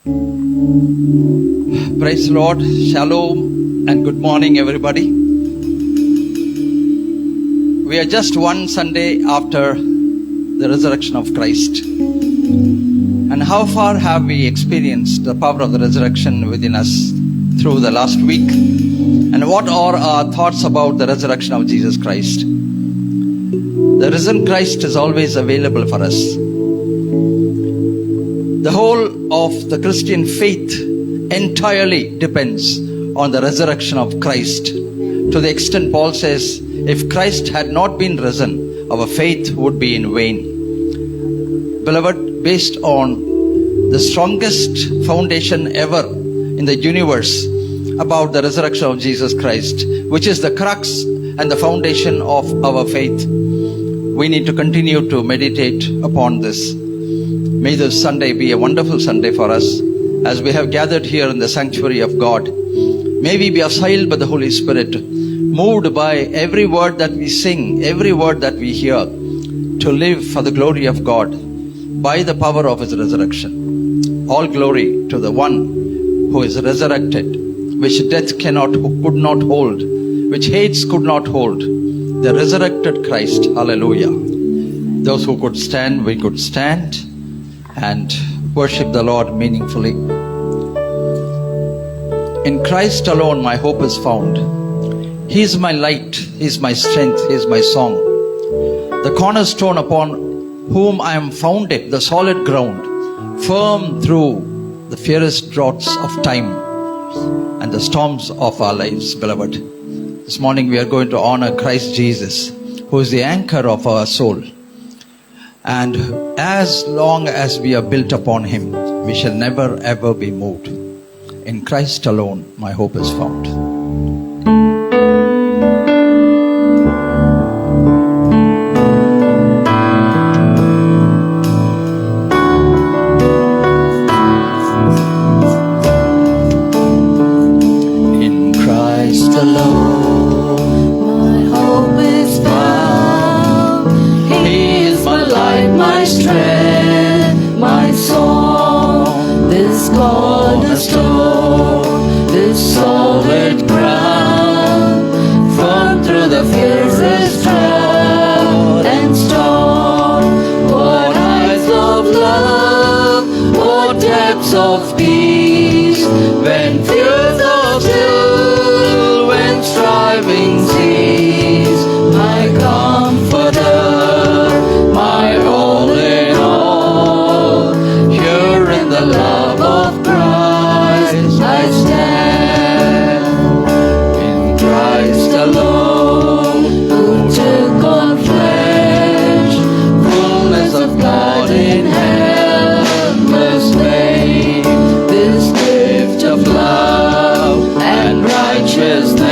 Praise the Lord. Shalom and good morning, everybody. We are just one Sunday after the resurrection of Christ. And how far have we experienced the power of the resurrection within us through the last week? And what are our thoughts about the resurrection of Jesus Christ? The risen Christ is always available for us. The whole of the Christian faith entirely depends on the resurrection of Christ. To the extent Paul says, if Christ had not been risen, our faith would be in vain. Beloved, based on the strongest foundation ever in the universe about the resurrection of Jesus Christ, which is the crux and the foundation of our faith, we need to continue to meditate upon this. May this Sunday be a wonderful Sunday for us as we have gathered here in the sanctuary of God. May we be assailed by the Holy Spirit, moved by every word that we sing, every word that we hear, to live for the glory of God by the power of His resurrection. All glory to the one who is resurrected, which death could not hold, which Hades could not hold, the resurrected Christ. Hallelujah. Those who could stand, we could stand and worship the Lord meaningfully. In Christ alone my hope is found. He is my light, He is my strength, He is my song. The cornerstone upon whom I am founded, the solid ground, firm through the fierce droughts of time and the storms of our lives, beloved. This morning we are going to honor Christ Jesus, who is the anchor of our soul. And as long as we are built upon Him, we shall never ever be moved. In Christ alone, my hope is found. In Christ alone, my hope is found. He is my light, my strength, my song. This cornerstone, this solid ground, firm through the fiercest drought and storm. What heights of love, what depths of peace, when fears are still, when striving cease. My comforter, my all in all, here in the love of Christ I stand. In Christ alone, who took on flesh, fullness of God in helpless babe, this gift of love and righteousness,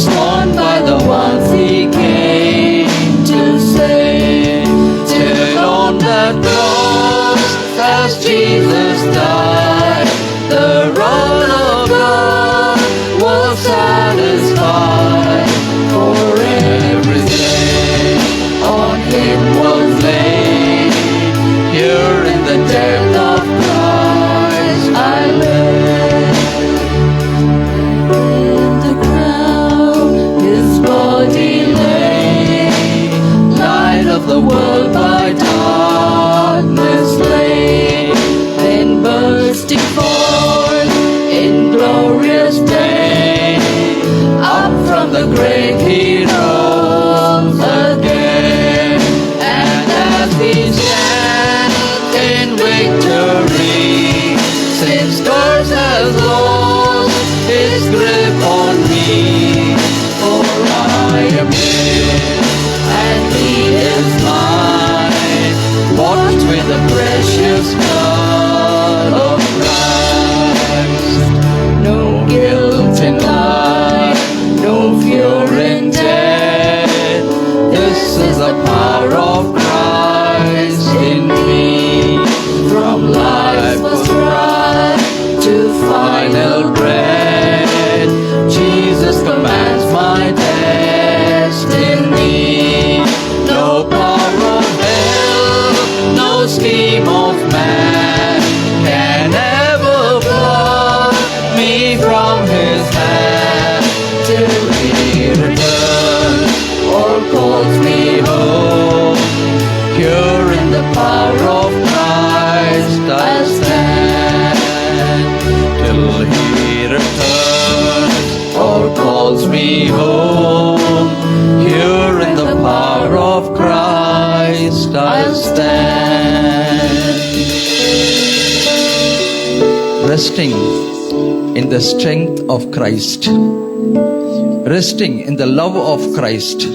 scorned by the ones He came to save. Till on that cross, as Jesus died, the wrath of God was satisfied. For every sin on Him was laid. Here in the death of Christ I lay. In the ground His body lay, light of the world by darkness slain. Then bursting forth resting in the strength of Christ, resting in the love of Christ,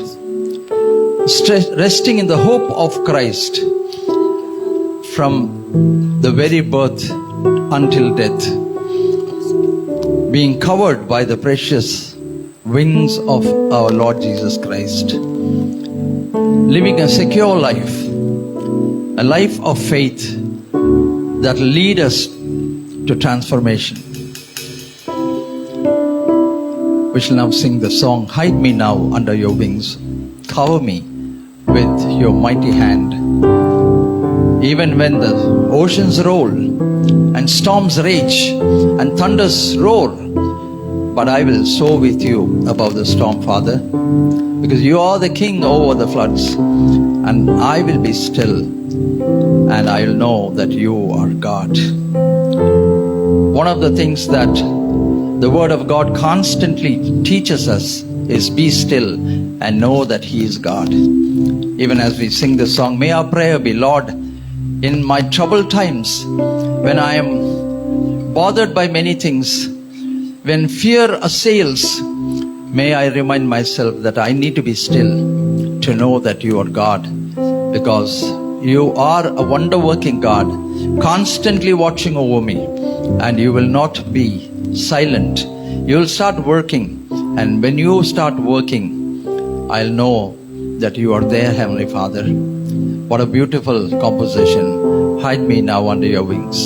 resting in the hope of Christ from the very birth until death, being covered by the precious wings of our Lord Jesus Christ, living a secure life, a life of faith that will lead us to transformation. We shall now sing the song, "Hide me now under your wings, cover me with your mighty hand. Even when the oceans roll and storms rage and thunders roar, but I will soar with you above the storm, Father, because you are the King over the floods, and I will be still, and I will know that you are God." One of the things that the Word of God constantly teaches us is be still and know that He is God. Even as we sing this song, may our prayer be, Lord, in my troubled times, when I am bothered by many things, when fear assails, may I remind myself that I need to be still to know that you are God, because you are a wonder-working God, constantly watching over me, and you will not be silent. You will start working, and when you start working, I'll know that you are there, Heavenly Father. What a beautiful composition. Hide me now under your wings.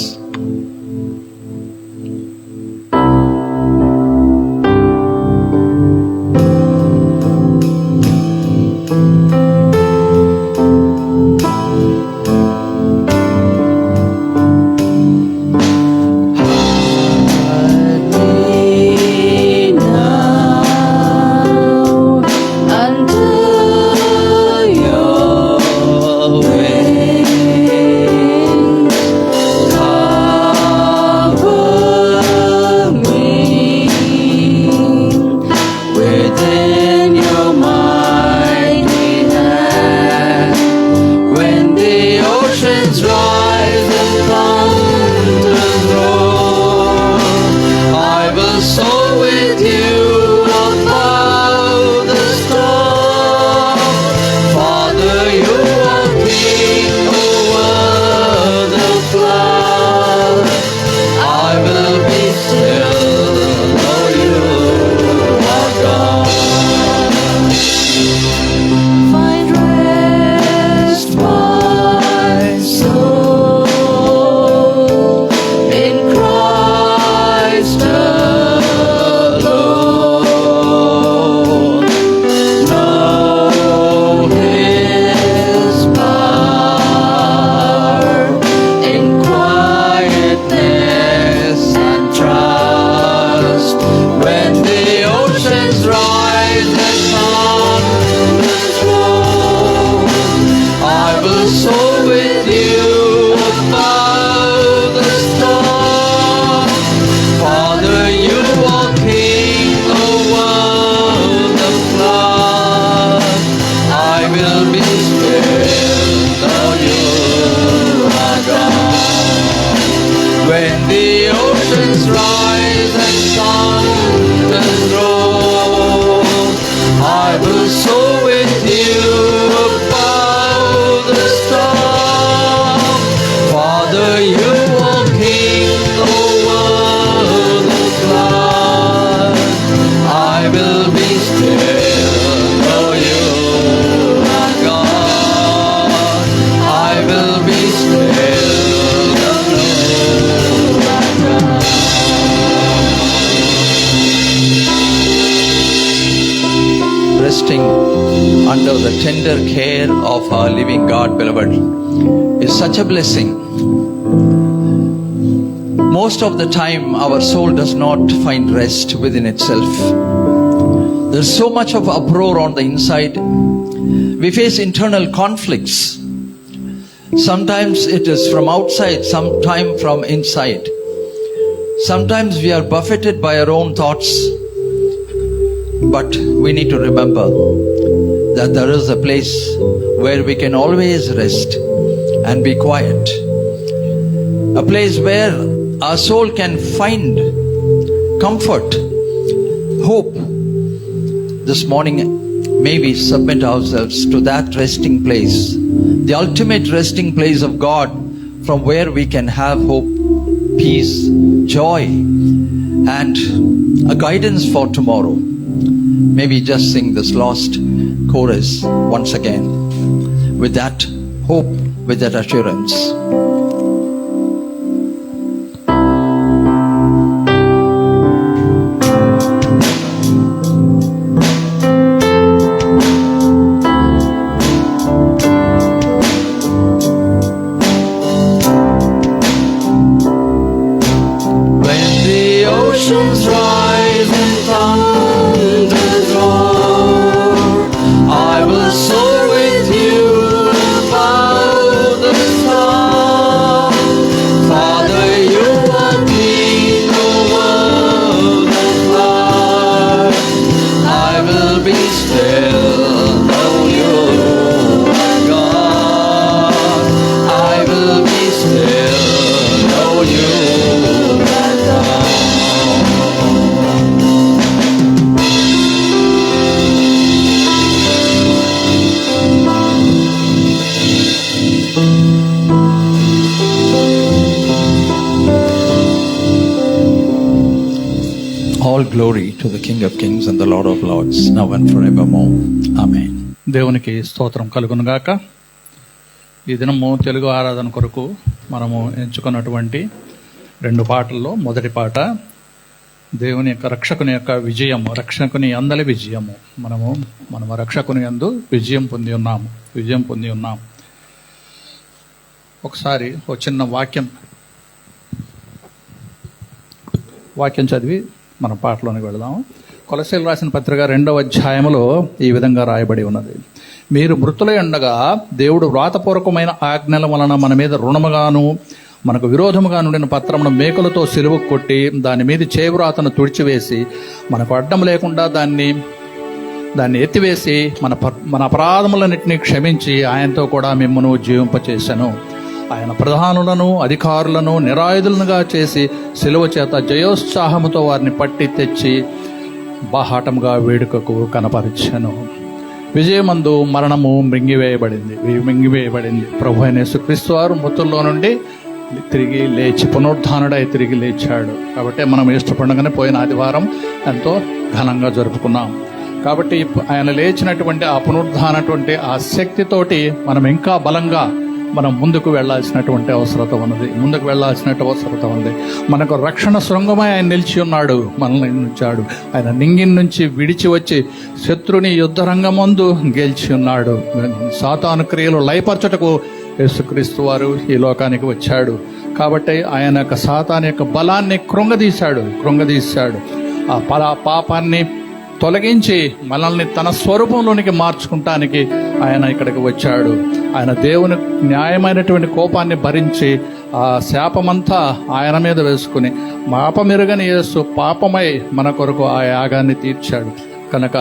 Resting under the tender care of our living God, beloved, is such a blessing. Most of the time, our soul does not find rest within itself. There's so much of uproar on the inside. We face internal conflicts. Sometimes it is from outside, sometimes from inside. Sometimes we are buffeted by our own thoughts. But we need to remember that there is a place where we can always rest and be quiet. A place where our soul can find comfort, hope. This morning, may we submit ourselves to that resting place, the ultimate resting place of God, from where we can have hope, peace, joy, and a guidance for tomorrow. May we just sing this last chorus once again with that hope, with that assurance. All glory to the King of Kings and the Lord of Lords, now and forevermore. Amen. దేవునికి స్తోత్రం కలుగునుగాక. ఈ దినము తెలుగు ఆరాధన కొరకు మనము ఎంచుకున్నటువంటి 2 పాటల్లో మొదటి పాట దేవుని యొక్క రక్షకుని యొక్క విజయము, రక్షకుని అందలి విజయము. మనము రక్షకుని యందు విజయం పొంది ఉన్నాము. ఒకసారి ఒక చిన్న వాక్యం చదివి మన పాటలోనికి వెళదాము. కొలస్సీలు రాసిన పత్రిక 2వ అధ్యాయములో ఈ విధంగా రాయబడి ఉన్నది. మీరు మృతులై ఉండగా దేవుడు వ్రాతపూర్వకమైన ఆజ్ఞల వలన మన మీద రుణముగాను మనకు విరోధముగా నుండిన పత్రమును మేకులతో సిలువ కొట్టి దాని మీద చేవ్రాతను తుడిచివేసి మనకు అడ్డం లేకుండా దాన్ని ఎత్తివేసి మన అపరాధములన్నింటినీ క్షమించి ఆయనతో కూడా మిమ్మును జీవింపచేసెను. ఆయన ప్రధానులను అధికారులను నిరాయుధులుగా చేసి సిలువ చేత జయోత్సాహముతో వారిని పట్టి తెచ్చి బాహాటంగా వేడుకకు కనపరిచెను. విజయమందు మరణము మింగివేయబడింది. ప్రభు అయిన యేసుక్రీస్తు వారు మృతుల్లో నుండి తిరిగి లేచి పునరుద్ధానుడై తిరిగి లేచాడు. కాబట్టి మనం ఈస్టర్ పండుగనే పోయిన ఆదివారం ఎంతో ఘనంగా జరుపుకున్నాం. కాబట్టి ఆయన లేచినటువంటి ఆ పునరుద్ధానటువంటి ఆ శక్తితోటి మనం ఇంకా బలంగా మనం ముందుకు వెళ్లాల్సినటువంటి అవసరత ఉంది. మనకు రక్షణ శృంగమై ఆయన నిలిచి ఉన్నాడు, మనల్ని ఉంచాడు. ఆయన నింగిని నుంచి విడిచి వచ్చి శత్రుని యుద్ధరంగమందు గెలిచి ఉన్నాడు. సాతాను క్రియలు లయపరచుటకు యేసుక్రీస్తు వారు ఈ లోకానికి వచ్చాడు. కాబట్టి ఆయన యొక్క సాతాను యొక్క బలాన్ని కృంగదీశాడు. ఆ పాపాన్ని తొలగించి మనల్ని తన స్వరూపంలోనికి మార్చుకుంటానికి ఆయన ఇక్కడికి వచ్చాడు. ఆయన దేవుని న్యాయమైనటువంటి కోపాన్ని భరించి ఆ శాపమంతా ఆయన మీద వేసుకుని మాపమెరుగని యేసు పాపమై మన కొరకు ఆ యాగాన్ని తీర్చాడు. కనుక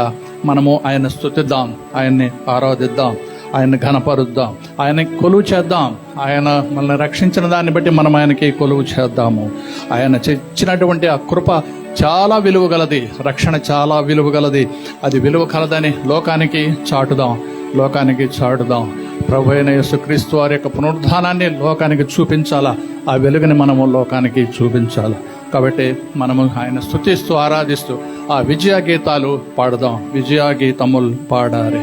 మనము ఆయన స్తుతిద్దాం, ఆయన్ని ఆరాధిద్దాం, ఆయన్ని ఘనపరుద్దాం, ఆయనకి కొలువు చేద్దాం. ఆయన మనల్ని రక్షించిన దాన్ని బట్టి మనం ఆయనకి కొలువు చేద్దాము. ఆయన ఇచ్చినటువంటి ఆ కృప చాలా విలువ గలది, రక్షణ చాలా విలువ గలది. అది విలువ కలదని లోకానికి చాటుదాం. ప్రభు అయిన యేసుక్రీస్తు వారి యొక్క పునరుద్ధానాన్ని లోకానికి చూపించాలా, ఆ వెలుగుని మనము లోకానికి చూపించాలి. కాబట్టి మనము ఆయన స్తుతిస్తూ ఆరాధిస్తూ ఆ విజయ గీతాలు పాడదాం. విజయ గీతములు పాడారే.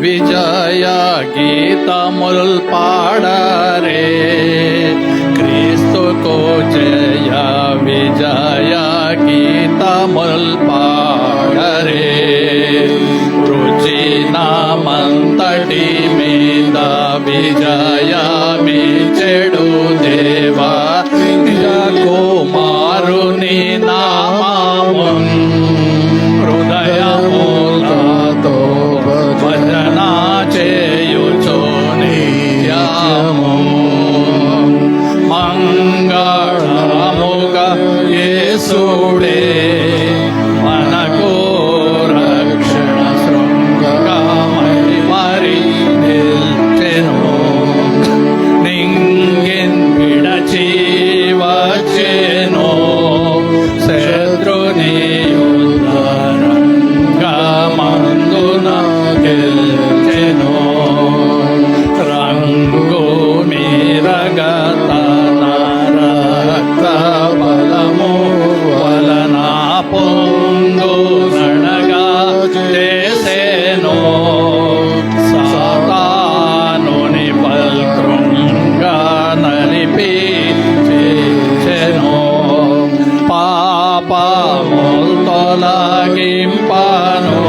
విజయ గీతముల్ పాడరే, క్రీస్తుకు జయ. విజయ గీతముల్ పాడరే, రుచినామంతటి మీద విజయమి చెడు దేవా. కుమారుని నామమున్ హృదయములతో భజన చేయుచు నిత్యము. యేసుడే మనకు రక్షణ శృంగమై మరి నిల్చెను. నింగిన్ విడచి వచ్చెను శత్రుని యుద్ధరంగమందున గెల్చెను. రంగు మీరగత రక్త బలము వలన పొంగు నడగా చేసెను. సాతానుని పల్కృంగా నలిపి చేసెను. పాపముల్ తొలగింపను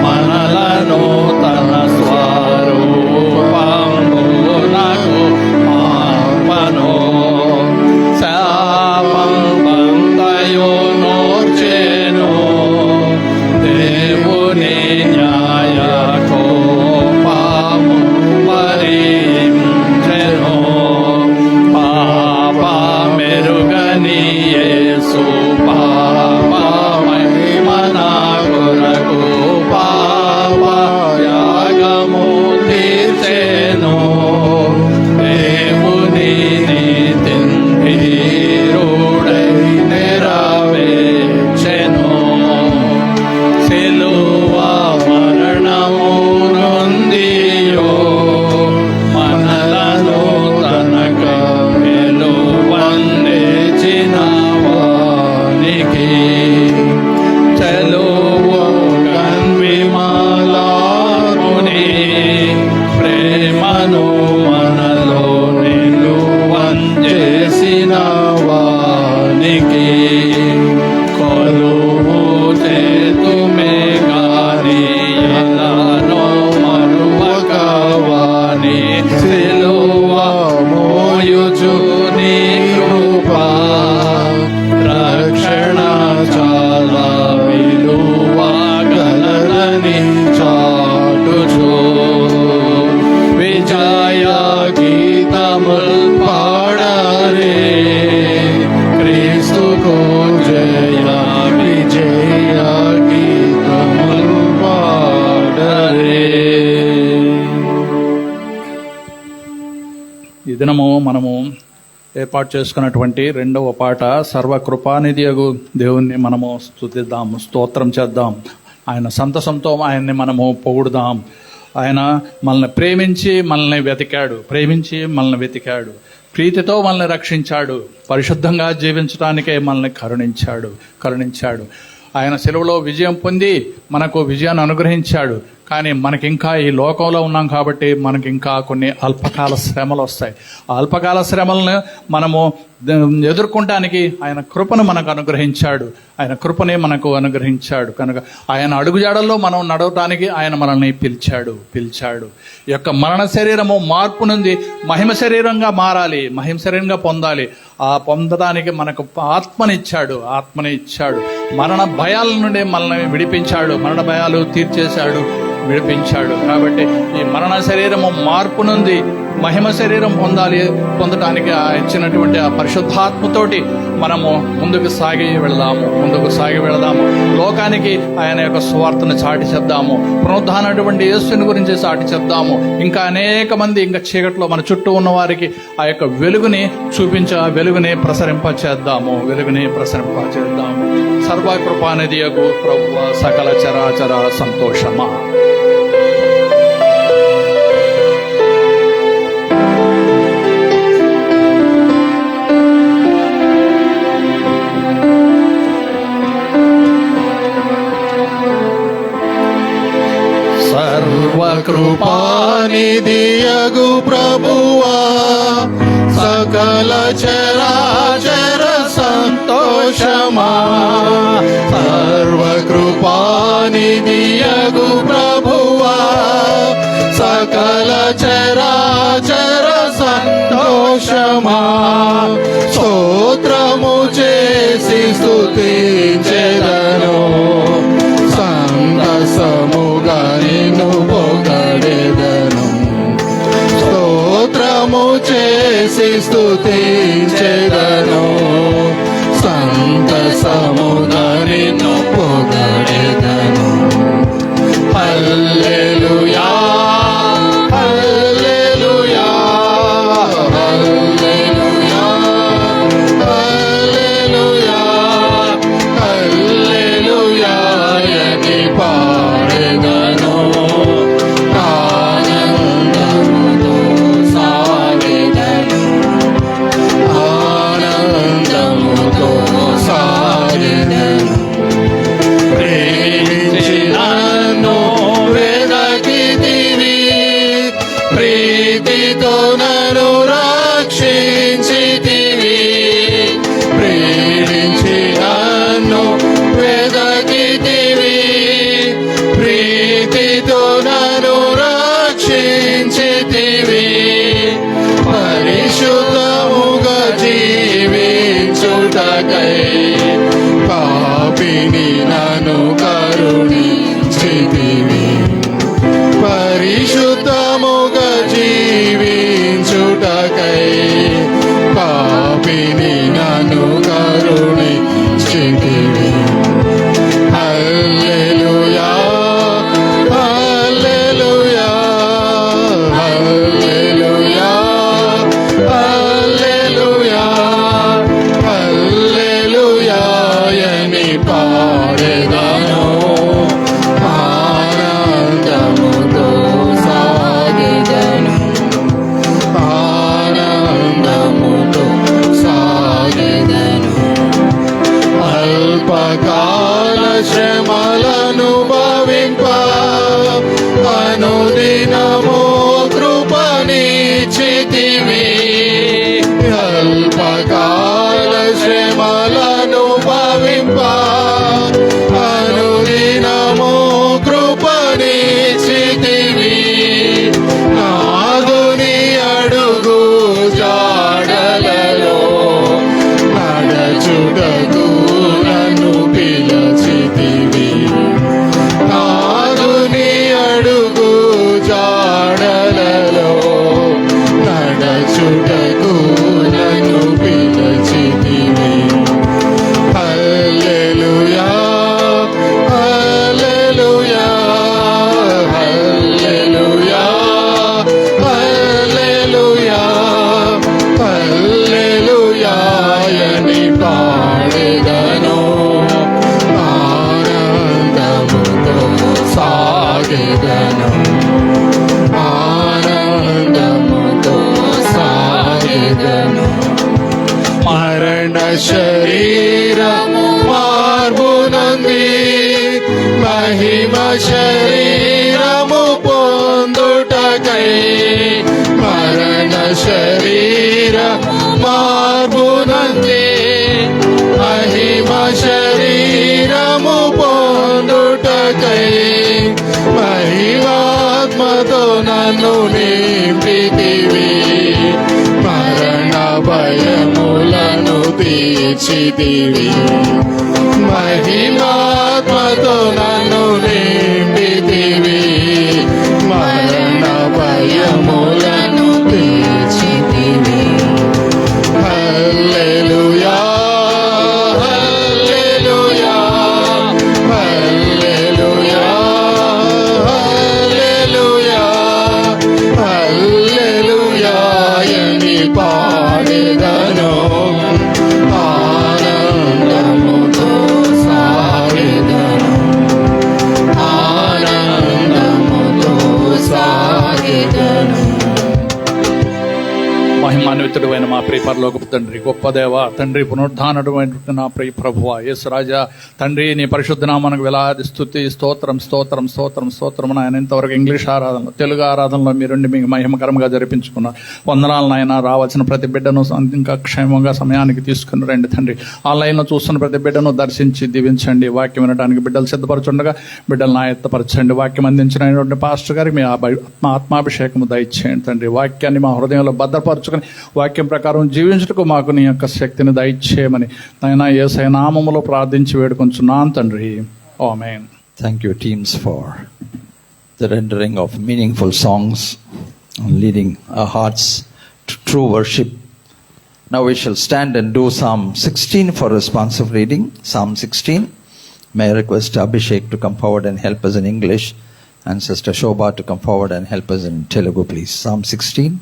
మనలను తన స్వరూపమునకు మార్పను. శాపం బంతయు నోర్చెను దేవుని న్యాయ కోపము భరించెను. పాప మెరుగని యేసు పాపమై మన కొరకు పాప యాగము తీర్చెను. దేవుని నీతిన్ వీరుడై నెరవేర్చెను. సిలువ మరణము నొందియో మనలను తనక వెలువన్నిచిన వానికి చలువు కన్విమలారుని ప్రేమను మనలో నిలువంచేసిన వానికి కొలువు చేతుమే గాని ఎలానో మరువక వాని సిలువ మోయుచు నీ కృపా రక్షణ చాలా విలువ గలదని చాటుచు విజయ గీతముల్ పాడరే క్రీస్తుకు జయ విజయ గీతముల్ పాడరే. ఈ దినము మనము ఏర్పాటు చేసుకున్నటువంటి రెండవ పాట సర్వకృపానిధియగు దేవుణ్ణి మనము స్తుతిద్దాం, స్తోత్రం చేద్దాం. ఆయన సంతసంతో ఆయన్ని మనము పొగుడుదాం. ఆయన మనల్ని ప్రేమించి మనల్ని వెతికాడు, ప్రీతితో మనల్ని రక్షించాడు, పరిశుద్ధంగా జీవించడానికే మనల్ని కరుణించాడు. ఆయన సెలవులో విజయం పొంది మనకు విజయాన్ని అనుగ్రహించాడు. కానీ మనకింకా ఈ లోకంలో ఉన్నాం కాబట్టి మనకింకా కొన్ని అల్పకాల శ్రమలు వస్తాయి. ఆ అల్పకాల శ్రమలను మనము ఎదుర్కొనడానికి ఆయన కృపను మనకు అనుగ్రహించాడు. కనుక ఆయన అడుగుజాడల్లో మనం నడవటానికి ఆయన మనల్ని పిలిచాడు. ఈ యొక్క మరణ శరీరము మార్పు నుండి మహిమ శరీరంగా మారాలి, మహిమ శరీరంగా పొందాలి. ఆ పొందడానికి మనకు ఆత్మనిచ్చాడు. మరణ భయాల నుండి మనల్ని విడిపించాడు, మరణ భయాలు తీర్చేశాడు, విడిపించాడు. కాబట్టి ఈ మరణ శరీరము మార్పు నుండి మహిమ శరీరం పొందటానికి ఇచ్చినటువంటి ఆ పరిశుద్ధాత్మతోటి మనము ముందుకు సాగి వెళదాము. లోకానికి ఆయన యొక్క సువార్తను చాటి చెప్దాము. పునరుద్ధానటువంటి యేసుని గురించి చాటి చెప్దాము. ఇంకా అనేక మంది ఇంకా చీకట్లో మన చుట్టూ ఉన్న వారికి ఆ యొక్క వెలుగుని వెలుగుని ప్రసరింపచేద్దాము. సర్వకృపానిధియగు ప్రభువా సకల చరాచర సంతోషమా. సర్వకృపానిధియగు ప్రభువా సకల చరాచర సంతోషమా. సర్వకృపానిధియగు ప్రభువా సకల చరాచర సంతోషమా. స్తోత్రము చేసి స్తుతించెదను, సంతసముగా నిన్ను పొగడెదను. స్తోత్రము చేసి స్తుతించెదను, రక్షించుటకై పాపిని నన్ను కరుణించితివి. పరిశుద్ధముగా జీవించుటకై పాపిని నన్ను కరుణించితివి. హల్లెలూయా హల్లెలూయా హల్లెలూయా హల్లెలూయా హల్లెలూయా అని పాడెదను. ఆనందముతో సాగెదను ఆనందముతో సాగెదను. అల్పకాల శ్రమలను భవింప అనుదినము కృపనిచ్చితివి. అల్పకాల శ్రమలను భవింప అనుదినము కృపనిచ్చితివి. నాదుని అడుగు జాడలలో నడచుటకు నన్ను పిలచితివి. నాదుని అడుగు జాడలలో నడచుటకు నన్ను పిలచితివి. హల్లెలూయా హల్లెలూయా హల్లెలూయా హల్లెలూయా హల్లెలూయా అని పాడెదను. ఆనందముతో సాగెదను ఆనందముతో సాగెదను. మరణ శరీరము మార్పునంది మహిమ శరీరము పొందుటకై మరణ శరీరము మార్పునంది మహిమ శరీరము పొందుటకై మహిమాత్మతో నన్ను నింపితివి. మరణ భయములను తీర్చితివి. మహిమాత్మతో నన్ను నింపితివి. మరణ భయములను తీర్చితివి. హల్లెలూయా హల్లెలూయా హల్లెలూయా హల్లెలూయా హల్లెలూయా అని పాడెదను. ఆనందముతో సాగెదను ఆనందముతో సాగెదను. మహిమాన్వితుడు అయిన మా ప్రియ పరలోకపు తండ్రి, గొప్ప దేవ తండ్రి, పునరుద్ధానుడైనటువంటి నా ప్రియ ప్రభువా యేసు రాజా తండ్రి, నీ పరిశుద్ధ నామానికి వేలాది స్తుతి స్తోత్రం స్తోత్రం స్తోత్రం స్తోత్రం. నాయన ఇంతవరకు ఇంగ్లీష్ ఆరాధనలో తెలుగు ఆరాధనలో మీరుండి మీకు మహిమకరంగా జరిపించుకున్నారు. వందనాలు నాయన. రావాల్సిన ప్రతి బిడ్డను ఇంకా క్షేమంగా సమయానికి తీసుకుని రండి తండ్రి. ఆన్లైన్లో చూస్తున్న ప్రతి బిడ్డను దర్శించి దీవించండి. వాక్యం వినడానికి బిడ్డలు సిద్ధపరచుండగా బిడ్డలను ఆయత్తపరచండి. వాక్యం అందించినటువంటి పాస్టర్ గారికి మీ ఆత్మాభిషేకము దయచేయండి తండ్రి. వాక్యాన్ని మా హృదయంలో భద్రపరచుకొని వాక్యం ప్రకారం జీవించుటకు మాకు నీ యొక్క శక్తిని దయచేయమని నాయన యేసయ్య నామములో ప్రార్థించి వేడుకొంచున్నాను తండ్రి. ఆమేన్. Thank you, teams, for the rendering of meaningful songs and leading our hearts to true worship. Now we shall stand and do Psalm 16 for responsive reading. Psalm 16. May I request Abhishek to come forward and help us in English, and Sister Shobha to come forward and help us in Telugu, please. Psalm 16.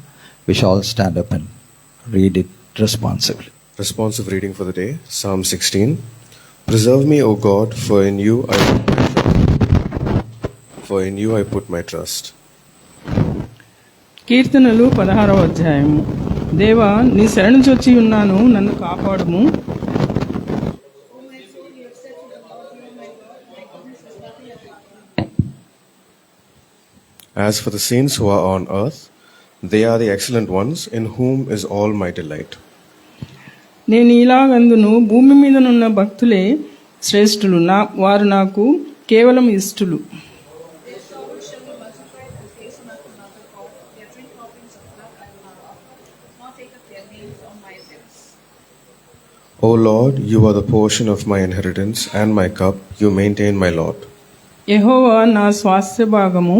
We shall all stand up and read it responsively. Responsive reading for the day, Psalm 16. Preserve me, O God, for in you I put my trust. For in you I put my trust. కీర్తనలు 16వ అధ్యాయము. దేవా, నీ శరణు చొచ్చి ఉన్నాను, నన్ను కాపాడుము. As for the saints who are on earth, they are the excellent ones, in whom is all my delight. నేను ఇలాగందును, భూమి మీదనున్న భక్తులే శ్రేష్ఠులు, వారు నాకు కేవలం ఇష్టలు. O Lord, you are the portion of my inheritance and my cup. You maintain my lot. యెహోవా నా స్వాస్థ్య భాగము,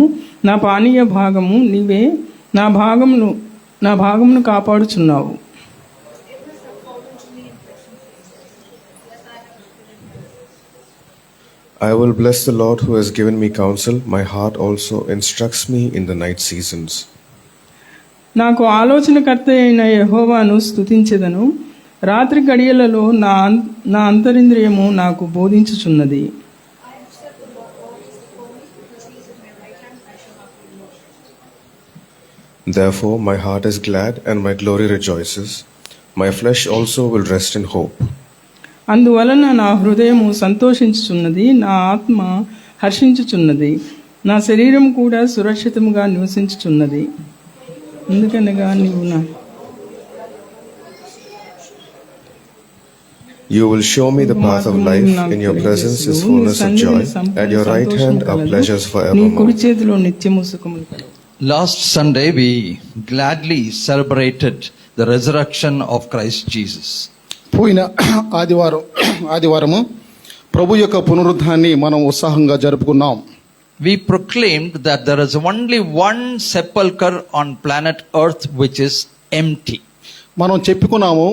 నా పానీయ భాగము, నీవే నా భాగమును కాపాడుచున్నావు. I will bless the Lord who has given me counsel. My heart also instructs me in the night seasons. నాకు ఆలోచనకర్త అయిన యెహోవాను స్తుతించెదను. రాత్రి గడియలలో నా అంతరింద్రియము నాకు బోధించుచున్నది. Therefore, my heart is glad and my glory rejoices. My flesh also will rest in hope. అందువలన నా హృదయము సంతోషించుచున్నది, నా ఆత్మ హర్షించుచున్నది, నా శరీరం కూడా సురక్షితముగా నివసించుచున్నది. ఎందుకనగా నీవు You will show me the path of life. In your presence is fullness of joy. At your right hand are pleasures నీ forevermore. కుడి చేతిలో నిత్యము సుఖములు కలవు. Last Sunday, we gladly celebrated the resurrection of Christ Jesus. పోయిన ఆదివారము ప్రభు యొక్క పునరుద్ధాన్ని మనం ఉత్సాహంగా జరుపుకున్నాం. We proclaimed that there is only one sepulchre on planet Earth which is empty. మనం చెప్పుకున్నాము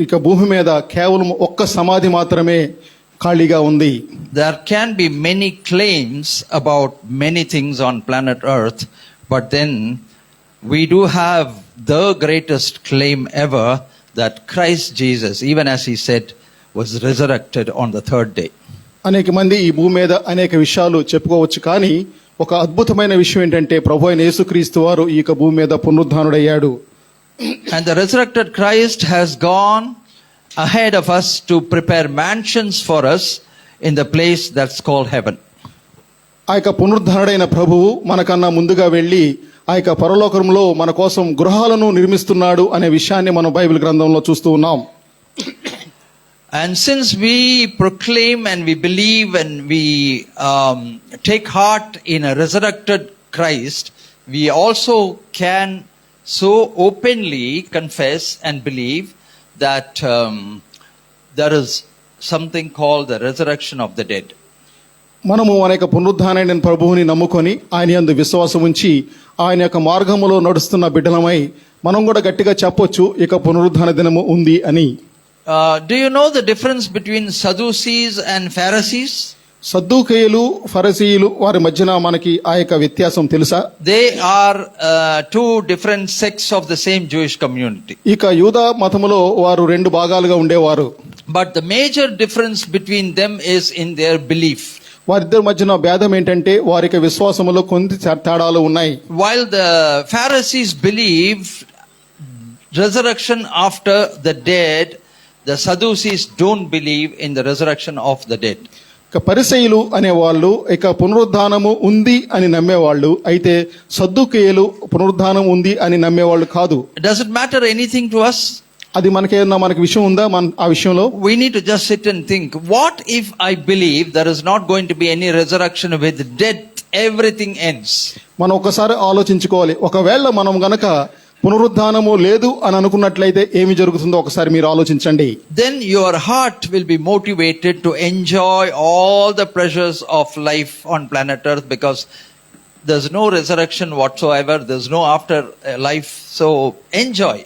ఇక భూమి మీద కేవలం ఒక్క సమాధి మాత్రమే ఖాళీగా ఉంది. There can be many claims about many things on planet Earth, but then we do have the greatest claim ever, that Christ Jesus, even as he said, was resurrected on the third day. అనేక మంది ఈ భూమి మీద అనేక విషయాలు చెప్పుకోవచ్చు, కానీ ఒక అద్భుతమైన విషయం ఏంటంటే ప్రభు అయిన యేసుక్రీస్తు వారు ఈ భూమి మీద పునరుద్ధానుడయ్యాడు. And the resurrected Christ has gone ahead of us to prepare mansions for us in the place that's called heaven. ఆ యొక్క పునరుద్ధానుడైన ప్రభువు మనకన్నా ముందుగా వెళ్ళి ఆ యొక్క పరలోకంలో మన కోసం గృహాలను నిర్మిస్తున్నాడు అనే విషయాన్ని మనం బైబిల్ గ్రంథంలో చూస్తూ ఉన్నాం. And since we proclaim and we believe and we take heart in a resurrected Christ, we also can so openly confess and believe that there is something called the resurrection of the dead. మనము అనేక పునరుద్ధానైన ప్రభువుని నమ్ముకొని ఆయన యందు విశ్వాసం ఉంచి ఆయన యొక్క మార్గములో నడుస్తున్న బిడ్డలమై మనం కూడా గట్టిగా చెప్పొచ్చు ఇక పునరుద్ధాన దినము ఉంది అని. Do you know the difference between Sadducees and Pharisees? సద్దూకయ్యులు ఫరిసీయులు వారి మధ్యన మనకి ఆ యొక్క వ్యత్యాసం తెలుసా? They are two different sects of the same Jewish community. ఇక యూదా మతములో వారు రెండు భాగాలుగా ఉండేవారు. But the major difference between them is in their belief. వారిద్దరి మధ్యన భేదం ఏంటంటే వారి యొక్క విశ్వాసములో కొన్ని తేడాలు ఉన్నాయి. While the Pharisees believed resurrection after the dead, the Sadducees don't believe in the resurrection of the dead. ఇక పరిసయ్యులు అనేవాళ్ళు ఇక పునరుద్ధానము ఉంది అని నమ్మేవాళ్ళు, అయితే సద్దూకయ్యులు పునరుద్ధానం ఉంది అని నమ్మేవాళ్ళు కాదు. Does it matter anything to us? అది మనకి విషయం ఉందా? ఆ విషయంలో We need to just sit and think, what if I believe there is not going to be any resurrection with death, everything ends? మనం ఒకసారి ఆలోచించుకోవాలి. ఒకవేళ మనం గనక పునరుద్ధానము లేదు అని అనుకున్నట్లయితే ఏమి జరుగుతుందో ఒకసారి మీరు ఆలోచించండి. Then your heart will be motivated to enjoy all the pleasures of life on planet Earth, because there's no resurrection whatsoever, there's no after life, so enjoy.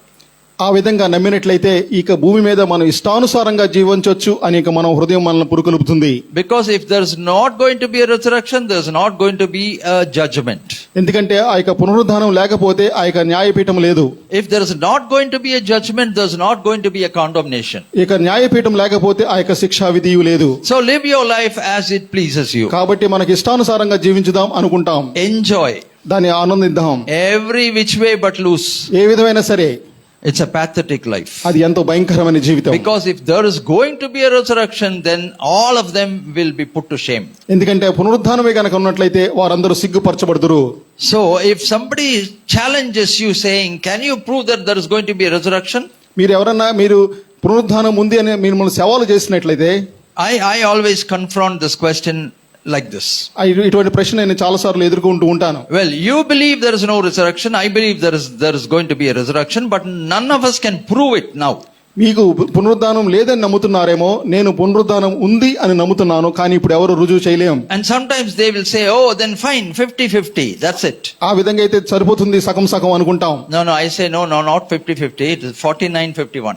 ఆ విధంగా నమ్మినట్లయితే ఇక భూమి మీద మనం ఇష్టానుసారంగా జీవించవచ్చు అని ఇక మనం హృదయం మనల్ని పురుకొల్పుతుంది. Because if there's not going to be a resurrection, there's not going to be a judgment. ఎందుకంటే ఆ యొక్క పునరుద్ధానం లేకపోతే ఆ యొక్క న్యాయపీఠం లేదు. If there is not going to be a judgment, there's not going to be a condemnation. ఇక న్యాయపీఠం లేకపోతే ఆ యొక్క శిక్షా విధియు లేదు. So live your life as it pleases you. కాబట్టి మనకి ఇష్టానుసారంగా జీవించుదాం అనుకుంటాం. Enjoy. దాన్ని ఆనందిద్దాం. Every which way but loose. ఏ విధమైన సరే It's a pathetic life. అది ఎంతో భయంకరమైన జీవితం. Because if there is going to be a resurrection, then all of them will be put to shame. ఎందుకంటే పునరుద్ధానమే గనక ఉన్నట్లయితే వారందరూ సిగ్గుపరచబడుదురు. So if somebody challenges you saying, can you prove that there is going to be a resurrection? మీరు పునరుద్ధానం ఉంది అని మిమ్మల్ని సవాలు చేసినట్లయితే I always confront this question like this. ఇటువంటి ప్రశ్న నేను చాలా సార్లు ఎదుర్కొంటూ ఉంటాను. Well, you believe there is no resurrection, I believe there is going to be a resurrection, but none of us can prove it now. మీకు పునరుద్ధానం లేదని నమ్ముతున్నారేమో, నేను పునరుద్ధానం ఉంది అని నమ్ముతున్నాను, కానీ ఇప్పుడు ఎవరు రుజువు చేయలేం. And sometimes they will say, oh, then fine, 50-50, that's it. ఆ విధంగా అయితే సరిపోతుంది, సగం సగం అనుకుంటాం. No, I say, no, not 50-50, it is 49-51.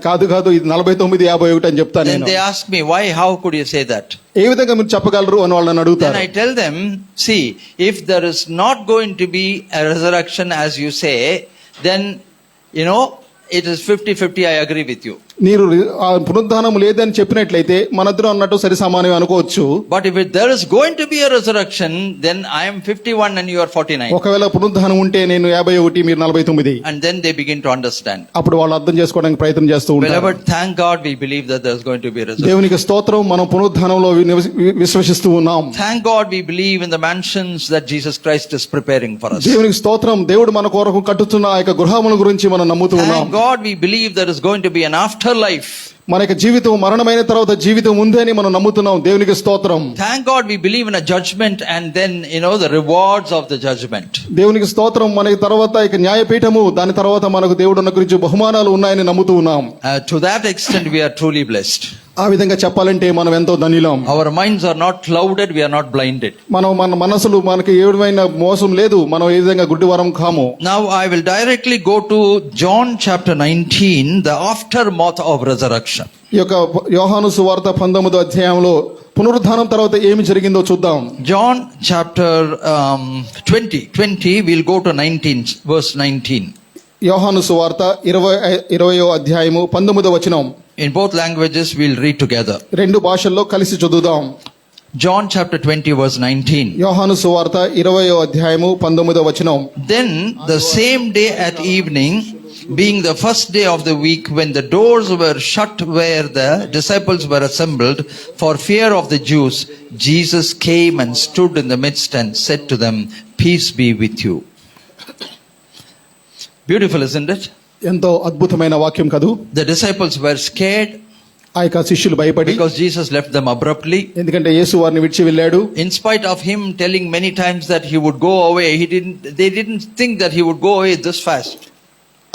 కాదు ఇది 49-51 అని చెప్తాను Then నేను. they ask me, why, how could you say that? ఏ విధంగా మీరు చెప్పగలరు అని వాళ్ళని Then అడుగుతారు. I tell them, see, if there is not going to be a resurrection as you say, then, it is 50-50, I agree with you. మీరు ఆ పునరుద్ధానం లేదని చెప్పినట్లయితే మనిద్దరం అన్నట్టు సరి సమానమే అనుకోవచ్చు. But if there is going to be a resurrection, then I am 51 and you are 49. ఒకవేళ పునరుద్ధానం ఉంటే నేను 51, మీరు 49. And then they begin to understand. అప్పుడు వాళ్ళు అర్థం చేసుకోవడానికి ప్రయత్నం చేస్తూ ఉంటారు. Beloved, thank God we believe that there is going to be a resurrection. దేవునికి స్తోత్రం, మనం పునరుద్ధానంలో విశ్వసిస్తూ ఉన్నాం. Thank God we believe in the mansions that Jesus Christ is preparing for us. దేవునికి స్తోత్రం, దేవుడు మన కొరకు కట్టుతున్న ఆ యొక్క గృహముల గురించి మనం నమ్ముతూ ఉన్నాం. Thank God we believe there is going to be an afterlife. మన యొక్క జీవితం మరణమైన తర్వాత జీవితం ఉంది అని మనం నమ్ముతున్నాం. దేవునికి స్తోత్రం. Thank God we believe in a judgment and then the rewards of the judgment. దేవునికి స్తోత్రం, మనకి తర్వాత ఇక న్యాయపీఠము, దాని తర్వాత మనకు దేవుడు గురించి బహుమానాలు ఉన్నాయని నమ్ముతూ ఉన్నాం. To that extent we are truly blessed. ఆ విధంగా చెప్పాలంటే మనం ఎంతో ధన్యులం. Our minds are not clouded, we are not blinded. మన మనసులు మనకి ఏ విధమైన మోసం లేదు, మనం ఏ విధంగా గుడ్డివారం కాము. Now I will directly go to John chapter 19, the aftermath of resurrection. ఈ యొక్క యోహాను సువార్త 19వ అధ్యాయంలో పునరుద్ధానం తర్వాత ఏమి జరిగిందో చూద్దాం. John chapter 20, we'll go to 19, verse 19. యోహాను సువార్త 20వ అధ్యాయము 19వ వచనం. In both languages we'll read together. రెండు భాషల్లో కలిసి చదువుదాం. John chapter 20 verse 19. యోహాను సువార్త 20వ అధ్యాయము 19వ వచనం. Then the same day at evening, being the first day of the week, when the doors were shut where the disciples were assembled for fear of the Jews, Jesus came and stood in the midst and said to them, peace be with you. Beautiful, isn't it? ఎంతో అద్భుతమైన వాక్యం కదూ. The disciples were scared ఆ యొక్క శిష్యులు భయపడి, because Jesus left them abruptly. ఎందుకంటే యేసు వారిని విడిచి వెళ్ళాడు. In spite of him telling many times that he would go away, they didn't think that he would go away this fast.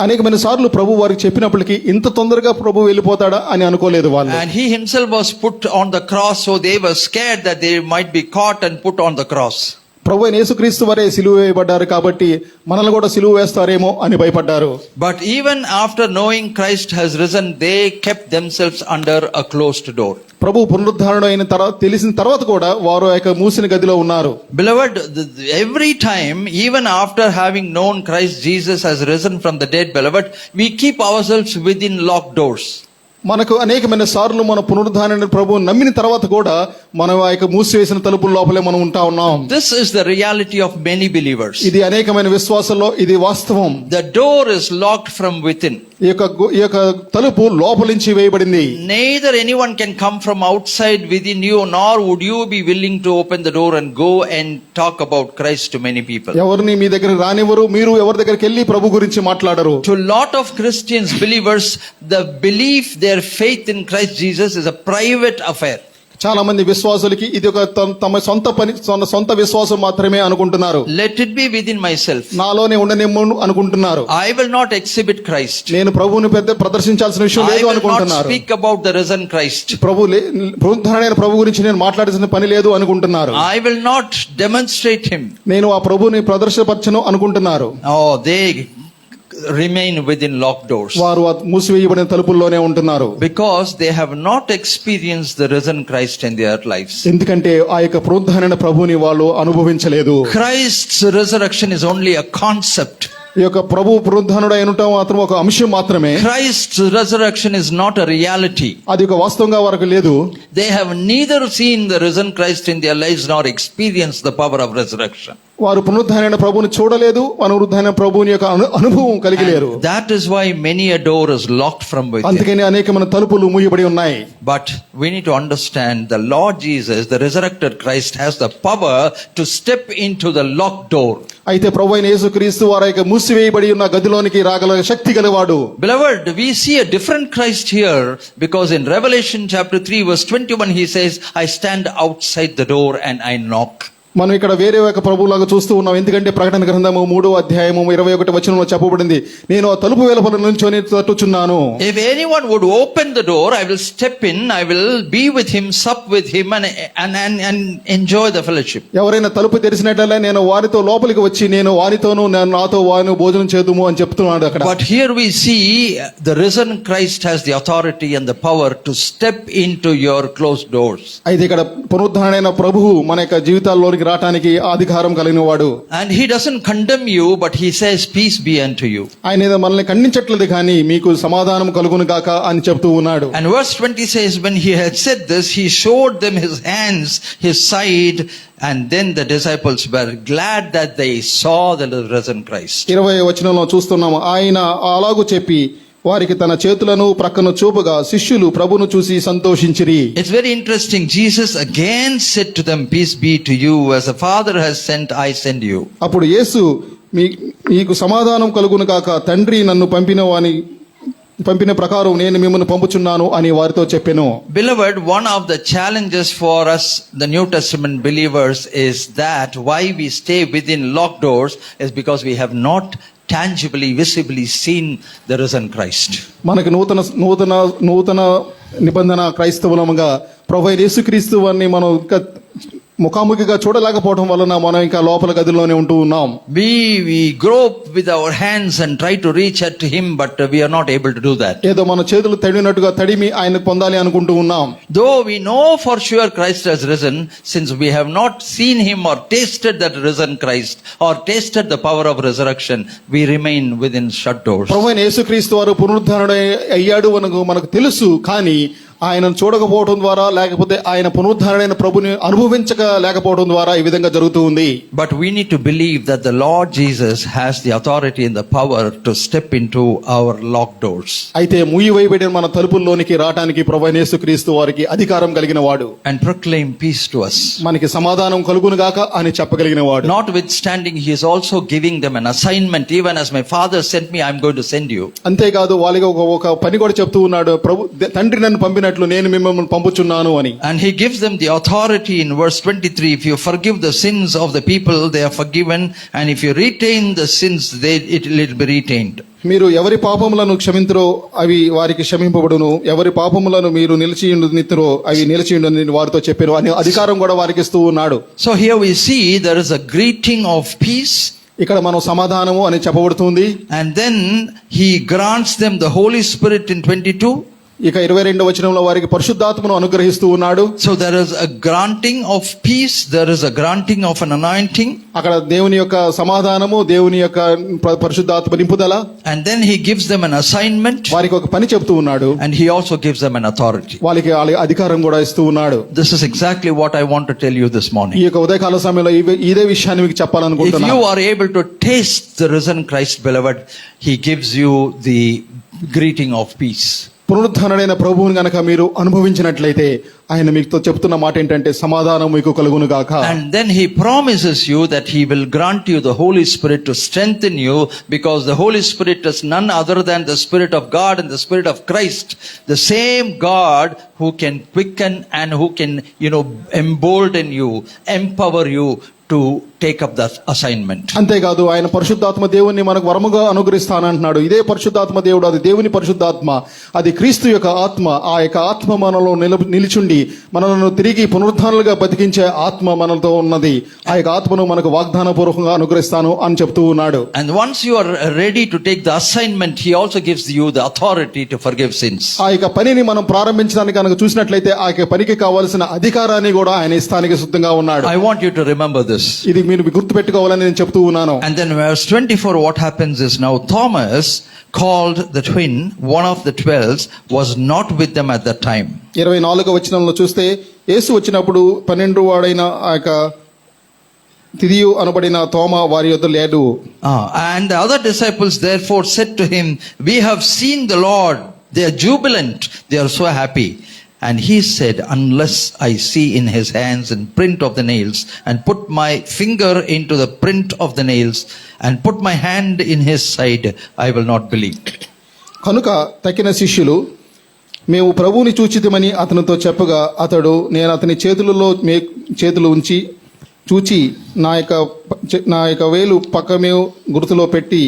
అనేకమైన సార్లు ప్రభు వారికి చెప్పినప్పటికీ ఇంత తొందరగా ప్రభు వెళ్ళిపోతాడా అని అనుకోలేదు వాళ్ళు. And he himself was put on the cross, so they were scared that they might be caught and put on the cross. ప్రభు అయిన యేసుక్రీస్తు వారే సిలువ వేయబడ్డారు కాబట్టి మనల్ని కూడా సిలువ వేస్తారేమో అని భయపడ్డారు. But even after knowing Christ has risen, they kept themselves under a closed door. ప్రభు పునరుద్ధరణ అయిన తర్వాత తెలిసిన తర్వాత కూడా వారు యొక్క మూసిన గదిలో ఉన్నారు. Beloved, every time, even after having known Christ Jesus has risen from the dead, beloved, we keep ourselves within locked doors. మనకు అనేకమైన సార్లు మన పునరుద్ధారణ ప్రభు నమ్మిన తర్వాత కూడా మనం ఆ యొక్క మూసివేసిన తలుపుల లోపలే మనం ఉంటా ఉన్నాం. This is the reality of many believers. ఇది అనేకమైన విశ్వాసంలో ఇది వాస్తవం. The door is locked from within. ఈ యొక్క తలుపు లోపల నుంచి వేయబడింది. Neither anyone can come from outside within you, nor would you be willing to open the door and go and talk about Christ to many people. ఎవరిని మీ దగ్గర రానివ్వరు, మీరు ఎవరి దగ్గరికి వెళ్ళి ప్రభు గురించి మాట్లాడరు. To a lot of Christians, believers, the belief, their faith in Christ Jesus is a private affair. చాలా మంది విశ్వాసులకి ఇది ఒక తమ సొంత విశ్వాసం మాత్రమే అనుకుంటున్నారు. Let it be within myself. నాలోనే ఉండనేమో అనుకుంటున్నారు. I will not exhibit Christ. నేను ప్రభువుని ప్రదర్శించాల్సిన విషయం I లేదు will not అనుకుంటున్నారు. speak about the risen Christ. పునరుద్ధరణైన ప్రభు గురించి నేను మాట్లాడాల్సిన పని లేదు అనుకుంటున్నారు. I will not demonstrate him. నేను ఆ ప్రభువుని ప్రదర్శనపరచను అనుకుంటున్నారు. Oh, they remain within locked doors. వారు మూసివేయబడిన తలుపుల్లోనే ఉంటున్నారు. Because they have not experienced the risen Christ in their lives. ఎందుకంటే ఆ యొక్క పునరుద్ధరణ ప్రభువుని వాళ్ళు అనుభవించలేదు. Christ's resurrection is only a concept. ఈ యొక్క ప్రభు పునరుద్ధరణుడు అయినట మాత్రం ఒక అంశం మాత్రమే. Christ's resurrection is not a reality. అది ఒక వాస్తవంగా వారికి లేదు. They have neither seen the risen Christ in their lives nor experienced the power of resurrection. వారు పునరుద్ధరణ ప్రభువుని చూడలేదు, పునరుద్ధరణ ప్రభువుని యొక్క అనుభవం కలిగి లేరు. That is why many a door is locked from within. అందుకని అనేకమైన తలుపులు మూయబడి ఉన్నాయి. But we need to understand the Lord Jesus, the resurrected Christ, has the power to step into the locked door. అయితే ప్రభు అయిన యేసుక్రీస్తు వారి యొక్క మూసివేయబడి ఉన్న గదిలోనికి రాగల శక్తి గలవాడు. Beloved, we see a different Christ here, because in Revelation chapter 3 verse 21 he says, I stand outside the door and I knock. మనం ఇక్కడ వేరే ఒక ప్రభువులాగా చూస్తూ ఉన్నాం. ఎందుకంటే ప్రకటన గ్రంథము 3వ అధ్యాయము 21వ వచనంలో చెప్పబడింది, నేను ఆ తలుపు వెలుపల నుంచొని తట్టుచున్నాను. If anyone would open the door, I will step in, I will be with him, sup with him and enjoy the fellowship. ఎవరైనా తలుపు తెరిచినట్లయితే నేను వారితో లోపలికి వచ్చి నేను వారితోనూ నాతో వారిని భోజనం చేదుము అని చెప్తున్నాడు అక్కడ. But here we see the risen Christ has the authority and the power to step into your closed doors. అయితే ఇక్కడ పునరుద్ధరణైన ప్రభువు మన యొక్క జీవితాల్లోనికి రావడానికి అధికారం కలిగిన వాడు. And he doesn't condemn you, but he says, peace be unto you. ఆయన ఏదో మనల్ని ఖండించట్లేదు కానీ మీకు సమాధానం కలుగును గాక అని చెప్తూ ఉన్నాడు. And verse 20 says, when he had said this, he showed them his hands, his side, and then the disciples were glad that they saw the risen Christ. 20వ వచనంలో చూస్తున్నాము, ఆయన అలాగూ చెప్పి వారికి తన చేతులను ప్రక్కను చూపగా శిష్యులు ప్రభును చూసి సంతోషించిరి. It's very interesting. Jesus again said to them, peace be to you. As the Father has sent, I send you. అప్పుడు యేసు మీకు సమాధానం కలుగును కాక, తండ్రి నన్ను పంపిన ప్రకారం నేను మిమ్మల్ని పంపుచున్నాను అని వారితో చెప్పెను. Beloved, one of the challenges for us, the New Testament believers, is that why we stay within locked doors is because we have not tangibly, visibly seen the risen Christ. మనకు నూతన నిబంధన క్రైస్తవులముగా ప్రభువైన యేసుక్రీస్తు వారిని మనం ఇంకా ముఖాముఖిగా చూడలేకపోవడం వలన మనం ఇంకా లోపల గదిలోనే ఉంటూ ఉన్నాం. We grope with our hands and try to reach out to him, but we are not able to do that. ఏదో మన చేతులు తడినట్టుగా తడిమి ఆయన పొందాలి అనుకుంటూ ఉన్నాం. Though we know for sure Christ has risen, since we have not seen him or tasted that risen Christ or tasted the power of resurrection, we remain within shut doors. ప్రభువైన యేసుక్రీస్తు వారు పునరుద్ధరణ అయ్యాడు మనకు తెలుసు, కానీ ఆయనను చూడకపోవడం ద్వారా లేకపోతే ఆయన పునరుద్ధరణైన ప్రభుని అనుభవించలేకపోవడం ద్వారా ఈ విధంగా జరుగుతూ ఉంది. But we need to believe that the Lord Jesus has the authority and the power to step into our locked doors. అయితే మూయవేయబడిన మన తలుపుల్లోనికి రావడానికి ప్రభువైన యేసుక్రీస్తు వారికి అధికారం కలిగిన వాడు. And proclaim peace to us. మనకి సమాధానం కలుగును గాక అని చెప్పగలిగిన వాడు. Notwithstanding, he is also giving them an assignment. Even as my Father sent me, I am going to send you. అంతేకాదు వాళ్ళకి ఒక పని కూడా చెప్తూ ఉన్నాడు, ప్రభు తండ్రి నన్ను పంపినట్లు నేను మిమ్మల్ని పంపుచున్నాను అని. And he gives them the authority in verse 23. If you forgive the sins of the people, they are forgiven, and if you retain the sins, it will be retained. మీరు ఎవరి పాపములను క్షమింతురో అవి వారికి క్షమింపబడును, ఎవరి పాపములను మీరు నిలిచియుండునిత్తురో అవి నిలిచియుండుని వారితో చెప్పారు అని అధికారం కూడా వారికి ఇస్తూ ఉన్నాడు. So here we see there is a greeting of peace. ఇక్కడ మనం సమాధానము అని చెప్పబడుతుంది. And then he grants them the Holy Spirit in 22. ఇక 22వ వచనంలో వారికి పరిశుద్ధాత్మను అనుగ్రహిస్తూ ఉన్నాడు. So there is a granting of peace, there is a granting of an anointing. అక్కడ దేవుని యొక్క సమాధానము, దేవుని యొక్క పరిశుద్ధాత్మ నింపుదల. And then he gives them an assignment. వారికి ఒక పని చెప్తూ ఉన్నాడు. And he also gives them an authority. వాళ్ళకి అధికారం కూడా ఇస్తూ ఉన్నాడు. This is exactly what I want to tell you this morning. ఈ యొక్క ఉదయకాల సమయంలో ఇదే విషయాన్ని మీకు చెప్పాలనుకుంటున్నాను. If you are able to taste the risen Christ, beloved, he gives you the greeting of peace. పునరుద్ధరణైన ప్రభువుని గనక మీరు అనుభవించినట్లయితే ఆయన మీతో చెప్తున్న మాట ఏంటంటే సమాధానం మీకు కలుగును గాక. And then he promises you that he will grant you the Holy Spirit to strengthen you, because the Holy Spirit is none other than the Spirit of God and the Spirit of Christ, the same God who can quicken and who can embolden you, empower you to take up that assignment. అంతేకాదు ఆయన పరిశుద్ధాత్మ దేవుని మనకు వరముగా అనుగ్రహిస్తానంటున్నాడు. ఇదే పరిశుద్ధాత్మ దేవుడు, అది దేవుని పరిశుద్ధాత్మ, అది క్రీస్తు యొక్క ఆత్మ. ఆ యొక్క ఆత్మ మనలో నిలిచుండి మనలను తిరిగి పునరుద్ధానులుగా బతికించే ఆత్మ మనతో ఉన్నది. ఆ యొక్క ఆత్మను మనకు వాగ్దాన పూర్వకంగా అనుగ్రహిస్తాను అని చెప్తూ ఉన్నాడు. And once you are ready to take the assignment, he also gives you the authority to forgive sins. ఆ యొక్క పనిని మనం ప్రారంభించడానికి కనుక చూసినట్లయితే ఆ యొక్క పనికి కావాల్సిన అధికారాన్ని కూడా ఆయన ఇస్తానికి సిద్ధంగా ఉన్నాడు. I want you to remember this. ఇది మీరు గుర్తుపెట్టుకోవాలని నేను చెప్తూ ఉన్నాను. And then verse 24, what happens is, now Thomas, called the twin, one of the 12, was not with them at that time. 24వ వచనంలో చూస్తే యేసు వచ్చినప్పుడు 12 వాడైన ఆ యొక్క తిదియు అనబడిన తోమా వారి యొద్ద లేడు. And the other disciples therefore said to him, we have seen the Lord. They are jubilant, they are so happy. And he said, unless I see in his hands and print of the nails, and put my finger into the print of the nails, and put my hand in his side, I will not believe. కనుక తక్కిన శిష్యులు మేము ప్రభువుని చూచితిమని అతనితో చెప్పగా అతడు, నేను అతని చేతులు ఉంచి చూచి నా యొక్క వేలు పక్కమే గుర్తులో పెట్టి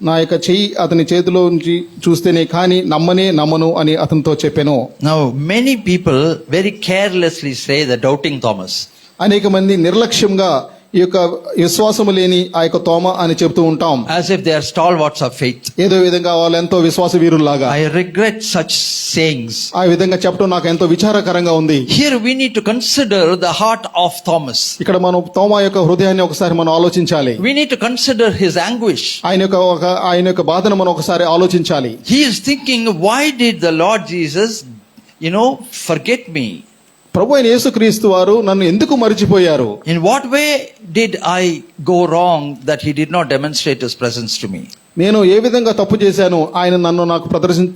నా యొక్క చెయ్యి అతని చేతిలో నుంచి చూస్తేనే కానీ నమ్మను అని అతనితో చెప్పాను. Now, many people very carelessly say the doubting Thomas. అనేక మంది నిర్లక్ష్యంగా ఈ యొక్క విశ్వాసము లేని ఆ యొక్క తోమ అని చెప్తూ ఉంటాం, As if they are stalwarts of faith. ఏదో విధంగా వాళ్ళు ఎంతో విశ్వాస వీరుల్లాగా. I regret such sayings. ఆ విధంగా చెప్పడం నాకు ఎంతో విచారకరంగా ఉంది. Here we need to consider the heart of Thomas. ఇక్కడ మనం తోమ యొక్క హృదయాన్ని ఒకసారి మనం ఆలోచించాలి. We need to consider his anguish. ఆయన యొక్క బాధను మనం ఒకసారి ఆలోచించాలి. He is thinking, why did the Lord Jesus, forget me? ప్రభు అయిన యేసుక్రీస్తు వారు నన్ను ఎందుకు మరిచిపోయారు? In what way did I go wrong that he did not demonstrate his presence to me? నేను ఏ విధంగా తప్పు చేశాను, ఆయన నన్ను నాకు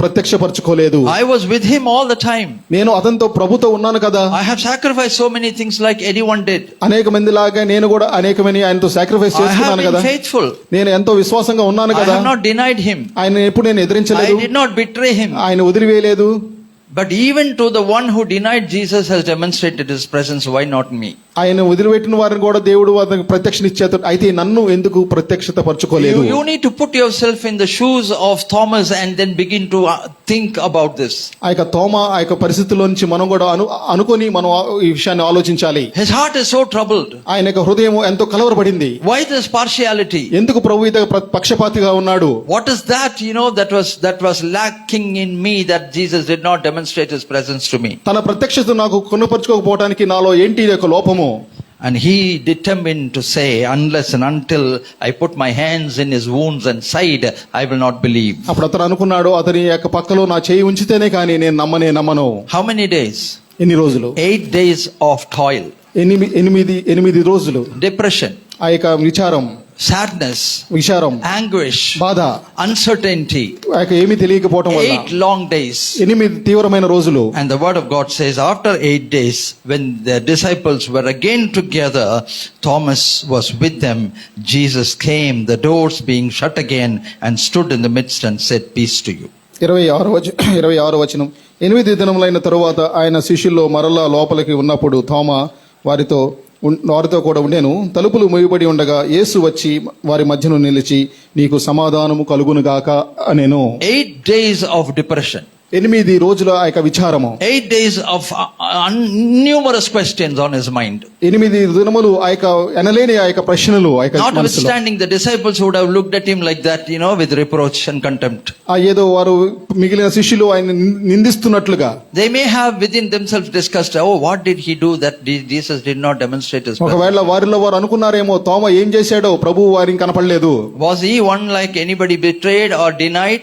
ప్రత్యక్షపరచుకోలేదు. I was with him all the time. నేను అతనితో ప్రభుతో ఉన్నాను కదా. I have sacrificed so many things like anyone did. అనేక మంది లాగా నేను కూడా అనేకమని ఆయనతో సాక్రిఫైస్ I have చేసుకున్నాను been కదా. faithful. నేను ఎంతో విశ్వాసంగా ఉన్నాను I కదా. have not denied him. ఆయన ఎప్పుడు నేను I ఎదిరించలేదు, did not betray him. ఆయన వదిలివేయలేదు. But even to the one who denied Jesus has demonstrated his presence, why not me? ఆయన వదిలిపెట్టిన వారిని కూడా దేవుడు అతనికి ప్రత్యక్షనిచ్చేత, అయితే నన్ను ఎందుకు ప్రత్యక్షత పరచుకోలేదు? You need to put yourself in the shoes of Thomas and then begin to think about this. ఆ యొక్క తోమ ఆ యొక్క పరిస్థితుల్లో నుంచి మనం కూడా అనుకొని మనం ఈ విషయాన్ని ఆలోచించాలి. His heart is so troubled. ఆయన యొక్క హృదయం ఎంతో కలవరపడింది. Why this partiality? ఎందుకు ప్రభు ఇత పక్షపాతిగా ఉన్నాడు? What is that, that was lacking in me that Jesus did not demonstrate his presence to me? తన ప్రత్యక్షత నాకు కొనపరుచుకోకపోవడానికి నాలో ఏంటి యొక్క లోపము? And he determined to say, unless and until I put my hands in his wounds and side, I will not believe. అప్పుడు అతను అనుకున్నాడు, అతని యొక్క పక్కలో నా చేయి ఉంచితేనే కానీ నేను నమ్మను. How many days? ఎన్ని రోజులు? 8 days of toil. 8 రోజులు. Depression. ఆ యొక్క Sadness. విచారం, Anguish. బాధ, Uncertainty. ఆ యొక్క ఏమీ తెలియకపోవటం వల్ల 8 long days. 8 తీవ్రమైన రోజులు. And the word of God says, after 8 days, when the disciples were again together, Thomas was with them. Jesus came, the doors being shut again, and stood in the midst and said, peace to you. 26వ వచనం. 8 దినములైన తరువాత ఆయన శిష్యుల్లో మరలా లోపలికి ఉన్నప్పుడు తోమా వారితో కూడా ఉండెను. తలుపులు మూయబడి ఉండగా యేసు వచ్చి వారి మధ్యను నిలిచి, నీకు సమాధానము కలుగునుగాక అనెను. 8 days of depression. 8 రోజుల ఆ యొక్క విచారము. 8 days of numerous questions on his mind. 8 దినములు ఆ యొక్క ఎనలేని ఆ యొక్క ప్రశ్నలు ఆ యొక్క మనసులో. Notwithstanding, the disciples would have looked at him like that, with reproach and contempt. ఆ ఏదో వారు మిగిలిన శిష్యులు ఆయన నిందిస్తున్నట్లుగా. They may have within themselves discussed, what did he do that Jesus did not demonstrate his presence? ఒకవేళ వారిలో వారు అనుకున్నారేమో, తోమ ఏం చేశాడో ప్రభువు వారికి కనపడలేదు. Was he one like anybody betrayed or denied?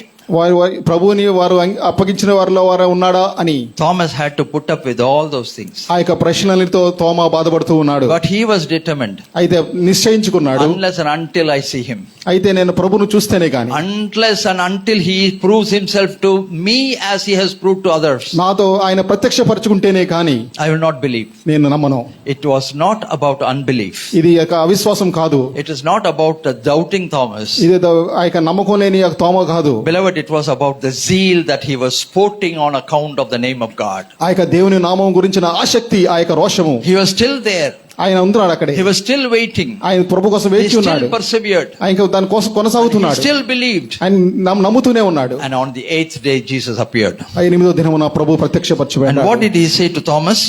ప్రభువుని వారు అప్పగించిన వారిలో వారు ఉన్నాడా అని. Thomas had to put up with all those things. ఆ యొక్క ప్రశ్నలతో తోమా బాధపడుతూ ఉన్నాడు. But he was determined. అయితే నిశ్చయించుకున్నాడు, unless and until I see him. అయితే నేను ప్రభువును చూస్తేనే గాని, unless and until he proves himself to me as he has proved to others, నాతో ఆయన ప్రత్యక్షపరచుకుంటేనే కానీ I will not believe. నేను నమ్మను. It was not about unbelief. ఇది ఒక అవిశ్వాసం కాదు. It is not about the doubting Thomas. ఇది ఆ యొక్క నమ్మకం లేని తోమ కాదు. Beloved, it was about the zeal that he was sporting on account of the name of God. ఆ యొక్క దేవుని నామం గురించిన ఆసక్తి, ఆ యొక్క రోషము. He was still there. ఆయన ఉన్నాడు అక్కడే. He was still waiting. ఆయన ప్రభు కోసం వేచి ఉన్నాడు. He still persevered. ఆయన దాని కోసం కొనసాగుతున్నాడు. He still believed. ఆయన నమ్ముతూనే ఉన్నాడు. And on the 8th day Jesus appeared. 8వ దినమున ప్రభు ప్రత్యక్షపరచబడ్డాడు. And what did he say to Thomas?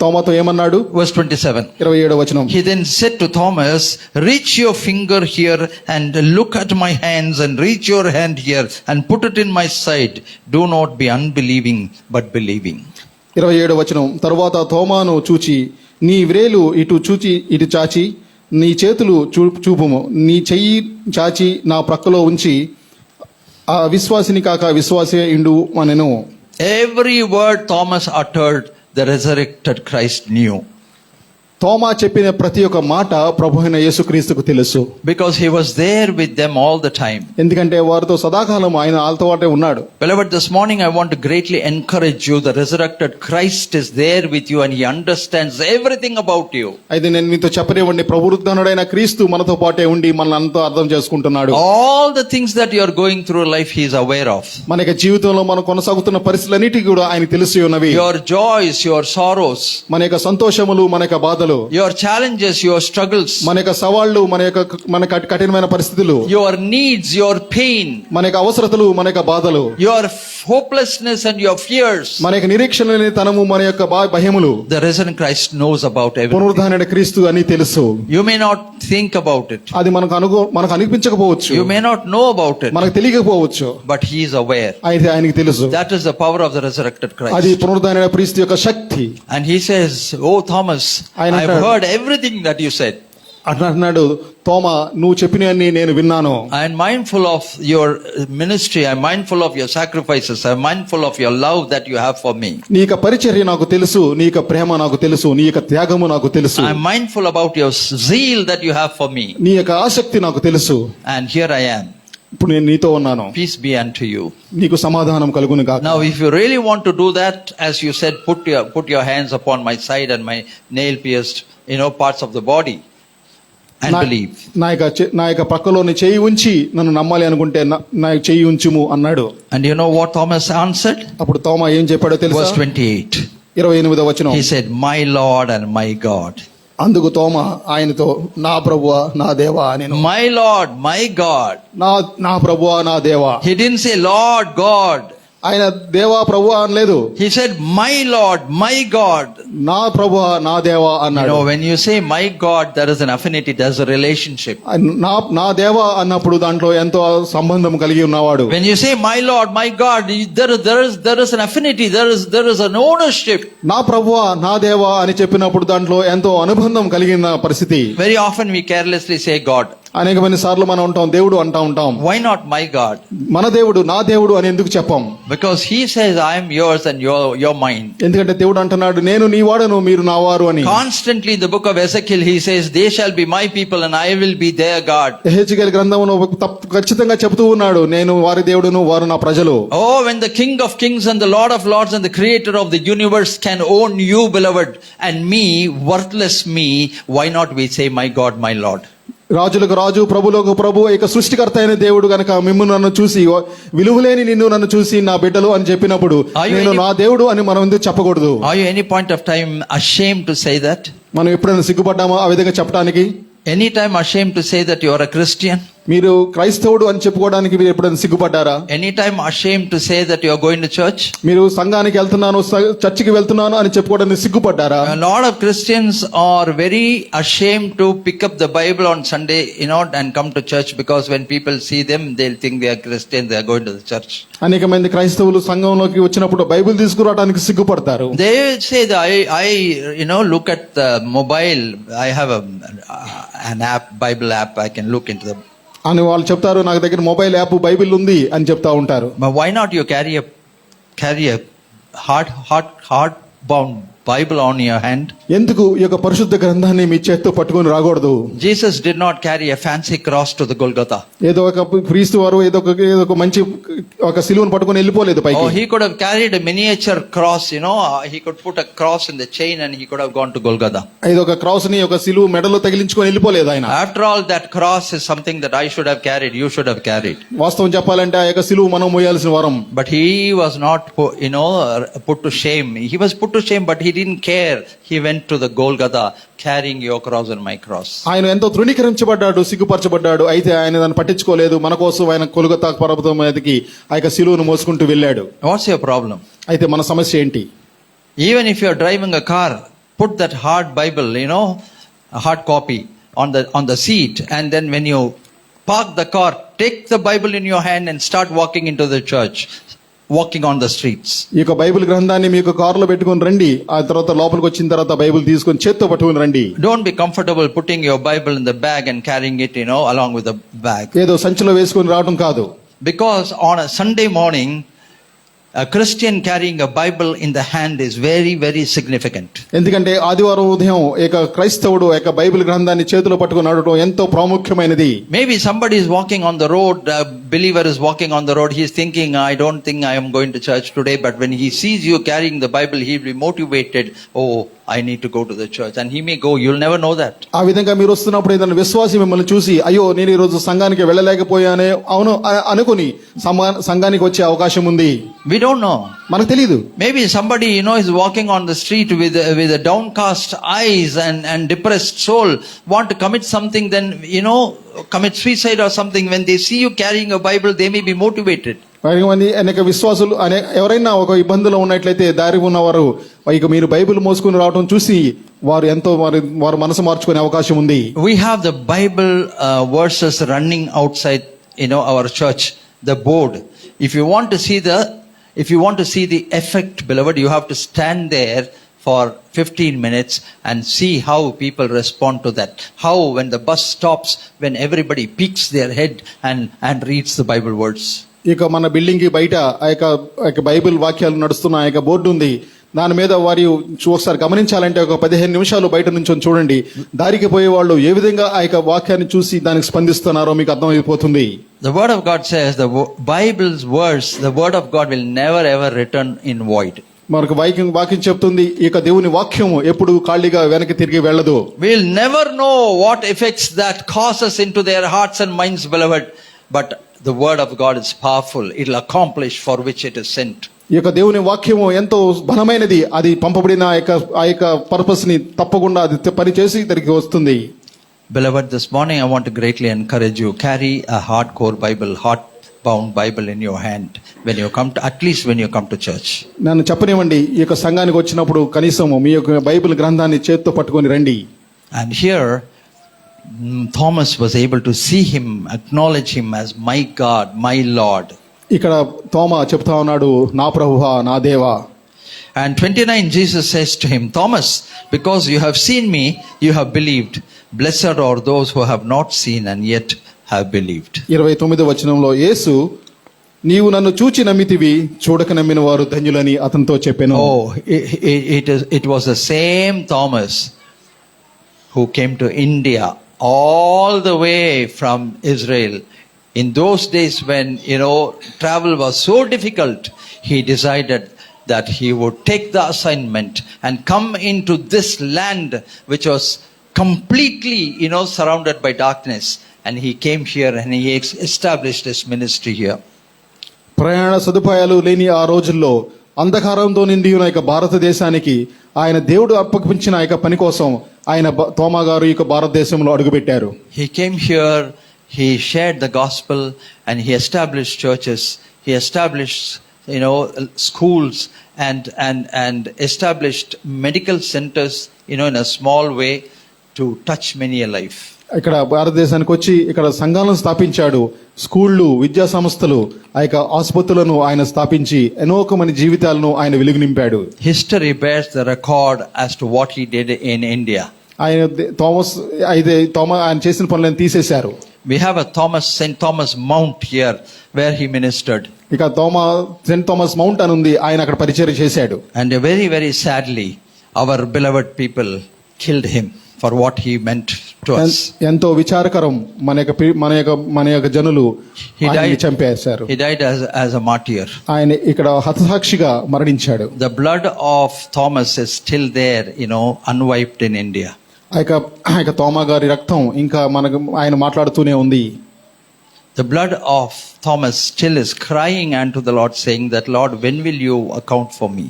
తోమాతో ఏమన్నాడు? Verse 27. 27వ వచనం. He then said to Thomas, reach your finger here and look at my hands, and reach your hand here and put it in my side. Do not be unbelieving but believing. 27వ వచనం. తరువాత తోమాను చూచి, నీ వ్రేలు ఇటు చాచి నీ చేతులు చూపుము, నీ చెయ్యి చాచి నా ప్రక్కలో ఉంచి ఆ విశ్వాసిని కాక విశ్వాసే ఇండు అనెను. Every word Thomas uttered, the resurrected Christ knew. తోమా చెప్పిన ప్రతి ఒక్క మాట ప్రభువైన యేసుక్రీస్తుకు తెలుసు. Because he was there with them all the time. ఎందుకంటే వారితో సదాకాలం ఆయన వాళ్ళతో పాటే ఉన్నాడు. Beloved, this morning I want to greatly encourage you. The resurrected Christ is there with you and he understands everything about you. అయితే నేను మీతో చెప్పనివ్వండి, పునరుత్థానుడైన క్రీస్తు మనతో పాటే ఉండి మనల్ని అంతా అర్థం చేసుకుంటున్నాడు. All the things that you are going through life, he is aware of. మన యొక్క జీవితంలో మనం కొనసాగుతున్న పరిస్థితులన్నిటికీ కూడా ఆయన తెలిసి ఉన్నవి. Your joys, your sorrows. మన యొక్క సంతోషములు, మన యొక్క బాధలు, బాధలు, your challenges, your struggles, మన యొక్క సవాళ్లు, మన కఠినమైన పరిస్థితులు, your needs, your pain, మన యొక్క అవసరతలు, మన యొక్క బాధలు, your hopelessness and your fears. మన యొక్క నిరీక్షణ లేని తనము, మన యొక్క భయములు The risen Christ knows about everything. పునరుద్ధానుడైన క్రీస్తు అని తెలుసు. You may not think about it. అది మనకు అనిపించకపోవచ్చు, You may not know about it, మనకు తెలియకపోవచ్చు, but he is aware. అయితే ఆయనకి తెలుసు. That is the power of the resurrected అది Christ. పునరుద్ధానుడైన క్రీస్తు యొక్క శక్తి. And he says, "Oh Thomas, ఆయన I have అంటాడు, heard everything that you said. అంటున్నాడు, తోమా నువ్వు చెప్పినవన్నీ నేను విన్నాను. I am mindful of your ministry. I am mindful of your sacrifices. I am mindful of your love that you have for me. నీ యొక్క పరిచర్య నాకు తెలుసు, నీ యొక్క ప్రేమ నాకు తెలుసు, నీ యొక్క త్యాగము నాకు తెలుసు, I am mindful about your zeal that you have for me. నీ యొక్క ఆసక్తి నాకు తెలుసు. And here I am. ఇప్పుడు నేను నీతో ఉన్నాను. Peace be unto you." నీకు సమాధానం కలుగును గాక. Now, if you really want to do that, as you said, put your hands upon my side and my nail-pierced, parts of the body, and believe. నా యొక్క పక్కలోని చేయి ఉంచి నన్ను నమ్మాలి అనుకుంటే నా చేయి ఉంచుము అన్నాడు. And you know what Thomas answered? అప్పుడు తోమా ఏం చెప్పాడో తెలుసా? Verse 28. 28వ వచనం. He said, "My Lord and my God." అందుకు తోమా ఆయనతో, నా ప్రభువా నా దేవా అని. My Lord, my God. నా ప్రభువా నా దేవా. He didn't say Lord God. ఆయన దేవా ప్రభువా అనలేదు. He said, "My Lord, my God." నా ప్రభువా నా దేవా అన్నాడు. When you say my God, there is an affinity, there's a relationship. నా దేవా అన్నప్పుడు దాంట్లో ఎంతో సంబంధం కలిగి ఉన్నవాడు. When you say my Lord, my God, there is an affinity, there is an ownership. నా ప్రభువా నా దేవా అని చెప్పినప్పుడు దాంట్లో ఎంతో అనుబంధం కలిగిన పరిస్థితి. Very often we carelessly say God. అనేకమైన సార్లు మనం ఉంటాం దేవుడు అంటా ఉంటాం. Why not my God? మన దేవుడు నా దేవుడు అని ఎందుకు చెప్పాం? Because he says, "I am yours and you're mine." ఎందుకంటే దేవుడు అంటున్నాడు, నేను నీ వాడను మీరు నా వారు అని. Constantly in the book of Ezekiel he says, "They shall be my people and I will be their God." యెహెజ్కేలు గ్రంథములో ఖచ్చితంగా చెబుతూ ఉన్నాడు, నేను వారి దేవుడును వారు నా ప్రజలు. Oh, when the King of Kings and the Lord of Lords and the Creator of the universe can own you, beloved, and me, worthless me, why not we say, "My God, my Lord"? రాజులకు రాజు, ప్రభులకు ప్రభు, ఇక సృష్టికర్త అయిన దేవుడు గనక మిమ్ము నన్ను చూసి, విలువలేని నిన్ను నన్ను చూసి నా బిడ్డలు అని చెప్పినప్పుడు నేను నా దేవుడు అని మనం ఎందుకు చెప్పకూడదు? Are you any point of time ashamed to say that? మనం ఎప్పుడైనా సిగ్గుపడ్డామా ఆ విధంగా చెప్పడానికి? Anytime ashamed to say that you are a Christian? మీరు క్రైస్తవుడు అని చెప్పుకోవడానికి మీరు ఎప్పుడైనా సిగ్గుపడ్డారా? Anytime ashamed to say that you are going to church? మీరు సంఘానికి వెళ్తున్నాను, చర్చికి వెళ్తున్నాను అని చెప్పుకోవడానికి సిగ్గుపడ్డారా? A lot of Christians are very ashamed to pick up the Bible on Sunday, and come to church, because when people see them, they'll think they are Christians, they are going to the church. అనేక మంది క్రైస్తవులు సంఘంలోకి వచ్చినప్పుడు Bible తీసుకురావడానికి సిగ్గుపడతారు. They say that I look at the mobile. I have an app, Bible app. I can look into the. అని వాళ్ళు చెప్తారు, నాకు దగ్గర మొబైల్ యాప్ బైబిల్ ఉంది అని చెప్తా ఉంటారు. But why not you carry a hard bound Bible on your hand? ఎందుకు ఈ యొక్క పరిశుద్ధ గ్రంథాన్ని మీ చేత్తో పట్టుకొని రాకూడదు? Jesus did not carry a fancy cross to the Golgotha. ఏదో ఒక క్రీస్తు వారు ఏదో ఒక మంచి ఒక సిలువను పట్టుకొని వెళ్ళిపోలేదు పైకి. Oh, he could have carried a miniature cross, he could put a cross in the chain and he could have gone to Golgotha. ఏదో ఒక క్రాస్ ని ఒక సిలువ మెడలో తగిలించుకొని వెళ్ళిపోలేదు ఆయన. After all, that cross is something that I should have carried, you should have carried. వాస్తవం చెప్పాలంటే ఆ యొక్క సిలువ మనం మోయాల్సిన వరం. But he was not put to shame. He was put to shame, but he didn't care. He went to the Golgotha carrying your cross and my cross. ఆయన ఎంతో తృణీకరించబడ్డాడు, సిగ్గుపరచబడ్డాడు, అయితే ఆయన దాన్ని పట్టించుకోలేదు. మన కోసం ఆయన గొల్గొతా పర్వతం మీదకి ఆ యొక్క సిలువను మోసుకుంటూ వెళ్ళాడు. What's your problem? అయితే మన సమస్య ఏంటి? Even if you are driving a car, put that hard Bible, a hard copy on the seat, and then when you park the car, take the Bible in your hand and start walking into the church. Walking on the streets. ఈ యొక్క Bible గ్రంథాన్ని మీకు కారులో పెట్టుకొని రండి, ఆ తర్వాత లోపలికి వచ్చిన తర్వాత బైబిల్ తీసుకొని చేత్తో పట్టుకొని రండి. Don't be comfortable putting your Bible in the bag and carrying it, along with the bag. ఏదో సంచిలో వేసుకొని రావడం కాదు. Because on a Sunday morning, a Christian carrying a Bible in the hand is very, very significant. ఎందుకంటే ఆదివారం ఉదయం ఏక క్రైస్తవుడు ఏక బైబిల్ గ్రంథాన్ని చేతిలో పట్టుకొని నడవడం ఎంతో ప్రాముఖ్యమైనది. Maybe somebody is walking on the road, a believer is walking on the road, he is thinking, I don't think I am going to church today, but when he sees you carrying the Bible, he will be motivated, oh, I need to go to the church, and he may go. You'll never know that. ఆ విధంగా మీరు వస్తున్నప్పుడు ఏదైనా విశ్వాసి మిమ్మల్ని చూసి, అయ్యో నేను ఈ రోజు సంఘానికి వెళ్ళలేకపోయానే అవును అనుకుని సంఘానికి వచ్చే అవకాశం ఉంది. We don't know. మనకు తెలియదు. Maybe somebody is walking on the street with a downcast eyes and depressed soul want to commit something, then, commit suicide or something, when they see you carrying a Bible, they may be motivated. అనేక మంది అనేక విశ్వాసులు ఎవరైనా ఒక ఇబ్బందులో ఉన్నట్లయితే దారి ఉన్నవారు ఇక మీరు బైబిల్ మోసుకుని రావడం చూసి వారు ఎంతో వారు మనసు మార్చుకునే అవకాశం ఉంది. We have the Bible verses running outside, our church, the board. If you want to see the effect, beloved, you have to stand there for 15 minutes and see how people respond to that. How when the bus stops, when everybody peeks their head and reads the Bible words. ఇక మన building కి బయట ఆ యొక్క Bible వాక్యాలు నడుస్తున్న ఆ యొక్క బోర్డు ఉంది. దాని మీద వారి ఒకసారి గమనించాలంటే ఒక 15 నిమిషాలు బయట నుంచి చూడండి. దారికి పోయే వాళ్ళు ఏ విధంగా ఆ యొక్క వాక్యాన్ని చూసి దానికి స్పందిస్తున్నారో మీకు అర్థమైపోతుంది. The word of God says the Bible's words, the word of God will never ever return in void. మనకు వాక్యం చెప్తుంది ఇక దేవుని వాక్యం ఎప్పుడు ఖాళీగా వెనక్కి తిరిగి వెళ్ళదు. We'll never know what effects that causes into their hearts and minds, beloved, but the word of God is powerful. It will accomplish for which it is sent. ఈ యొక్క దేవుని వాక్యము ఎంతో బలమైనది. అది పంపబడిన ఆ యొక్క పర్పస్ ని తప్పకుండా అది పని చేసి తిరిగి వస్తుంది. Beloved, this morning I want to greatly encourage you. Carry a hardcore Bible, hard-bound Bible in your hand when you come to, at least when you come to church. నన్ను చెప్పనివ్వండి, ఈ యొక్క సంఘానికి వచ్చినప్పుడు కనీసం మీ యొక్క బైబిల్ గ్రంథాన్ని చేత్తో పట్టుకొని రండి. And here Thomas was able to see him, acknowledge him as my God, my Lord. ఇక్కడ తోమా చెప్తా ఉన్నాడు, నా ప్రభువా, నా దేవా. And 29 Jesus says to him, Thomas, because you have seen me, you have believed. Blessed are those who have not seen and yet have believed. 29వ వచనంలో యేసు, నీవు నన్ను చూచి నమ్మితివి, చూడక నమ్మిన వారు ధన్యులని అతనితో చెప్పెను. Oh, it was the same Thomas who came to India all the way from Israel. In those days when, travel was so difficult, he decided that he would take the assignment and come into this land which was completely, surrounded by darkness. And he came here and he established his ministry here. ప్రయాణ సదుపాయాలు లేని ఆ రోజుల్లో అంధకారంతో నిండి ఉన్న యొక్క భారతదేశానికి ఆయన దేవుడు అప్పగించిన యొక్క పని కోసం ఆయన తోమా గారు ఈ భారతదేశంలో అడుగుపెట్టారు. He came here, he shared the gospel, and he established churches. He established, schools and established medical centers, in a small way to touch many a life. ఇక్కడ భారతదేశానికి వచ్చి ఇక్కడ సంఘాలను స్థాపించాడు. స్కూళ్ళు, విద్యా సంస్థలు, ఆ యొక్క ఆసుపత్రులను ఆయన స్థాపించి అనేక మంది జీవితాలను ఆయన వెలుగు నింపాడు. History bears the record as to what he did in India. ఆయన ఆయన చేసిన పనులను తీసేశారు. We have a St. Thomas Mount here where he ministered. ఇక సెయింట్ థామస్ మౌంట్ అని ఉంది, ఆయన అక్కడ పరిచర్య చేశాడు. And very, very sadly, our beloved people killed him for what he meant to us. ఎంతో విచారకరం, మన యొక్క జనులు చంపేశారు. He died as a martyr. ఆయన ఇక్కడ హతసాక్షిగా మరణించాడు. The blood of Thomas is still there, unwiped in India. ఆ యొక్క తోమా గారి రక్తం ఇంకా ఆయన మాట్లాడుతూనే ఉంది. The blood of Thomas still is crying unto the Lord, saying that, Lord, when will you account for me?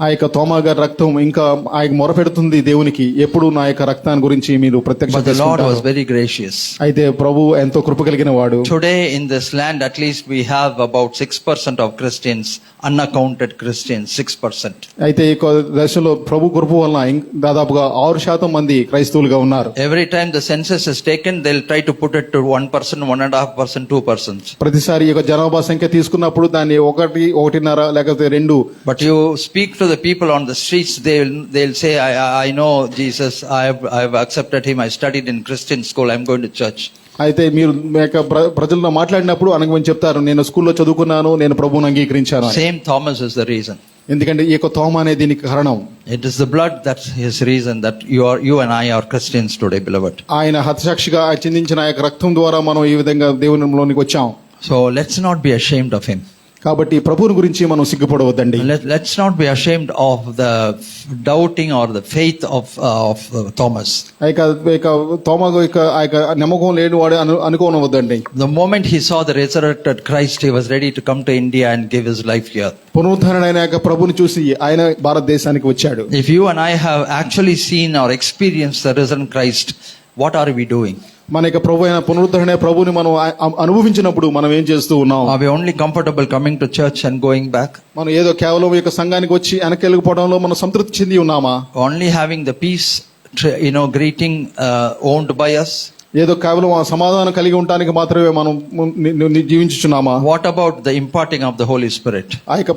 ఆ యొక్క తోమా గారి రక్తం ఇంకా ఆయన మొరపెడుతుంది దేవునికి, ఎప్పుడు నా యొక్క రక్తాన్ని గురించి మీరు ప్రత్యక్ష. But the Lord was very gracious. అయితే ప్రభు ఎంతో కృప కలిగిన వాడు. Today in this land at least we have about 6% of Christians, unaccounted Christians, 6%. అయితే ఈ దేశంలో ప్రభు కృప వలన దాదాపుగా 6% మంది క్రైస్తవులుగా ఉన్నారు. Every time the census is taken, they'll try to put it to 1%, 1.5%, 2%. ప్రతిసారి ఈ యొక్క జనాభా సంఖ్య తీసుకున్నప్పుడు దాన్ని 1, 1.5 లేకపోతే 2. But you speak to the people on the streets, they'll say, I know Jesus, I've accepted him, I studied in Christian school, I'm going to church. అయితే మీరు ప్రజలతో మాట్లాడినప్పుడు అనగమని చెప్తారు, నేను స్కూల్లో చదువుకున్నాను, నేను ప్రభువుని అంగీకరించాను. Same Thomas is the reason. ఎందుకంటే ఈ యొక్క తోమా అనే దీనికి కారణం. It is the blood that's his reason that you and I are Christians today, beloved. ఆయన హతసాక్షిగా చిందించిన ఆ యొక్క రక్తం ద్వారా మనం ఈ విధంగా దేవునిలోనికి వచ్చాం. So let's not be ashamed of him. కాబట్టి ప్రభువుని గురించి మనం సిగ్గుపడవద్దండి. Let's not be ashamed of the doubting or the faith of Thomas. ఆ యొక్క తోమాకు ఆ యొక్క నమ్మకం లేని వాడు అనుకోనవద్దండి. The moment he saw the resurrected Christ, he was ready to come to India and give his life here. పునరుద్ధరణైన యొక్క ప్రభుని చూసి ఆయన భారతదేశానికి వచ్చాడు. If you and I have actually seen or experienced the risen Christ, what are we doing? మన యొక్క ప్రభు అయిన పునరుద్ధరణ ప్రభుని మనం అనుభవించినప్పుడు మనం ఏం చేస్తూ ఉన్నాం? Are we only comfortable coming to church and going back? మనం ఏదో కేవలం ఈ యొక్క సంఘానికి వచ్చి వెనక్కి వెళ్ళిపోవడంలో మనం సంతృప్తి చెంది ఉన్నామా? Only having the peace, greeting owned by us? ఏదో కేవలం ఆ సమాధానం కలిగి ఉండడానికి మాత్రమే మనం జీవించుచున్నామా? What about the imparting of the Holy Spirit? ఆ యొక్క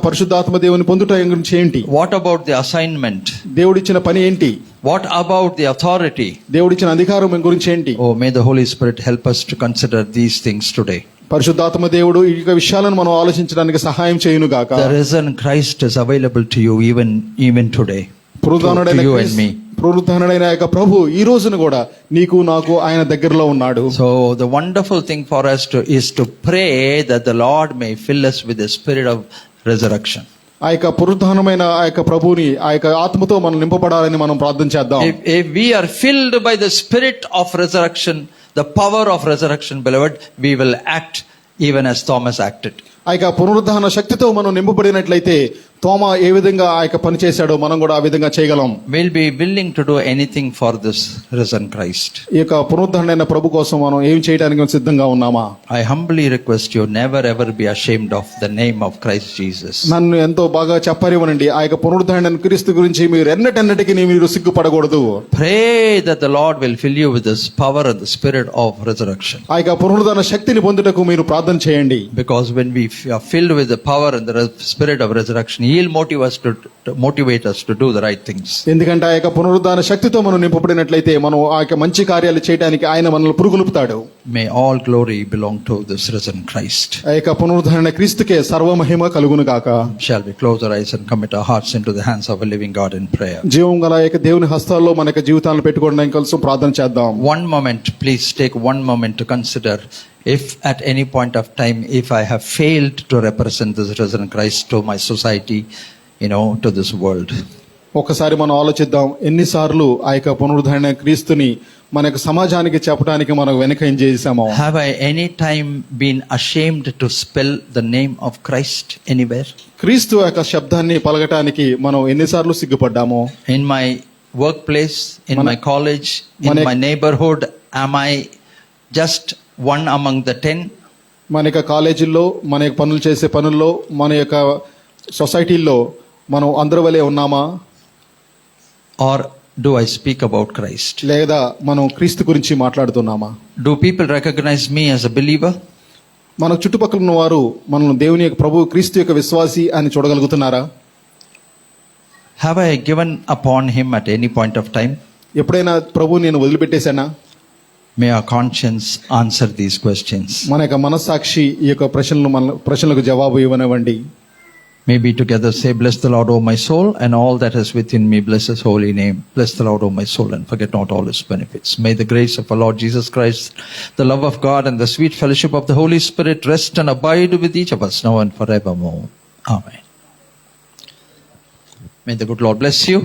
పరిశుద్ధాత్మ దేవుని పొందుట గురించి ఏంటి? What about the assignment? దేవుడిచ్చిన పని ఏంటి? What about the authority? దేవుడిచ్చిన అధికారం గురించి ఏంటి? Oh, may the Holy Spirit help us to consider these things today. పరిశుద్ధాత్మ దేవుడు ఈ విషయాలను మనం ఆలోచించడానికి సహాయం చేయును గాక. The risen Christ is available to you even today. పునరుద్ధరణైన you and me. పునరుద్ధరణైన యొక్క ప్రభు ఈ రోజున కూడా నీకు నాకు ఆయన దగ్గరలో ఉన్నాడు. So the wonderful thing for us is to pray that the Lord may fill us with the spirit of resurrection. ఆ యొక్క పునరుద్ధరణమైన ఆ యొక్క ప్రభుని ఆ యొక్క ఆత్మతో మనం నింపబడాలని మనం ప్రార్థన చేద్దాం. If we are filled by the spirit of resurrection, the power of resurrection, beloved, we will act even as Thomas acted. ఆ యొక్క పునరుద్ధరణ శక్తితో మనం నింపబడినట్లయితే తోమా ఏ విధంగా ఆ యొక్క పని చేశాడో మనం కూడా ఆ విధంగా చేయగలం. We'll be willing to do anything for this risen Christ. ఈ యొక్క పునరుద్ధరణ ప్రభు కోసం మనం ఏం చేయడానికి సిద్ధంగా ఉన్నామా? I humbly request you, never ever be ashamed of the name of Christ Jesus. నన్ను ఎంతో బాగా చెప్పనివ్వనండి, ఆ యొక్క పునరుద్ధరణ క్రీస్తు గురించి మీరు ఎన్నటెన్నటికి మీరు సిగ్గుపడకూడదు. Pray that the Lord will fill you with this power and the spirit of resurrection. ఆ యొక్క పునరుద్ధరణ శక్తిని పొందుటకు మీరు ప్రార్థన చేయండి. Because when we are filled with the power and the spirit of resurrection, He'll motivate us to do the right things. ఎందుకంటే ఆ యొక్క పునరుద్ధరణ శక్తితో మనం నింపబడినట్లయితే మనం ఆ యొక్క మంచి కార్యాలు చేయడానికి ఆయన మనల్ని పురుగొల్పుతాడు. May all glory belong to this risen Christ. ఆ యొక్క పునరుద్ధరణ క్రీస్తుకే సర్వ మహిమ కలుగును గాక. Shall we close our eyes and commit our hearts into the hands of a living God in prayer? జీవం గల ఆ యొక్క దేవుని హస్తాల్లో మన యొక్క జీవితాలను పెట్టుకోవడానికి కోసం ప్రార్థన చేద్దాం. One moment, please take one moment to consider if at any point of time, if I have failed to represent this risen Christ to my society, to this world. ఒకసారి మనం ఆలోచిద్దాం, ఎన్నిసార్లు ఆ యొక్క పునరుద్ధరణ క్రీస్తుని మన యొక్క సమాజానికి చెప్పడానికి మనం వెనక ఏం చేసామో. Have I any time been ashamed to spell the name of Christ anywhere? క్రీస్తు యొక్క శబ్దాన్ని పలకటానికి మనం ఎన్నిసార్లు సిగ్గుపడ్డామో. In my workplace, in my college, in my neighborhood, am I just one among the 10? మన యొక్క కాలేజీల్లో, మన యొక్క పనులు చేసే పనుల్లో, మన యొక్క సొసైటీల్లో మనం అందరి వలె ఉన్నామా? Or do I speak about Christ? లేదా మనం క్రీస్తు గురించి మాట్లాడుతున్నామా? Do people recognize me as a believer? మన చుట్టుపక్కల ఉన్న వారు మనం దేవుని యొక్క ప్రభు క్రీస్తు యొక్క విశ్వాసి అని చూడగలుగుతున్నారా? Have I given upon him at any point of time? ఎప్పుడైనా ప్రభు నేను వదిలిపెట్టేశానా? May our conscience answer these questions. మన యొక్క మనస్సాక్షి ఈ యొక్క ప్రశ్నలకు జవాబు ఇవ్వనివ్వండి. Maybe together say, bless the Lord, O my soul, and all that is within me, bless his holy name. Bless the Lord, O my soul, and forget not all his benefits. May the grace of our Lord Jesus Christ, the love of God, and the sweet fellowship of the Holy Spirit rest and abide with each of us now and forevermore. Amen. May the good Lord bless you.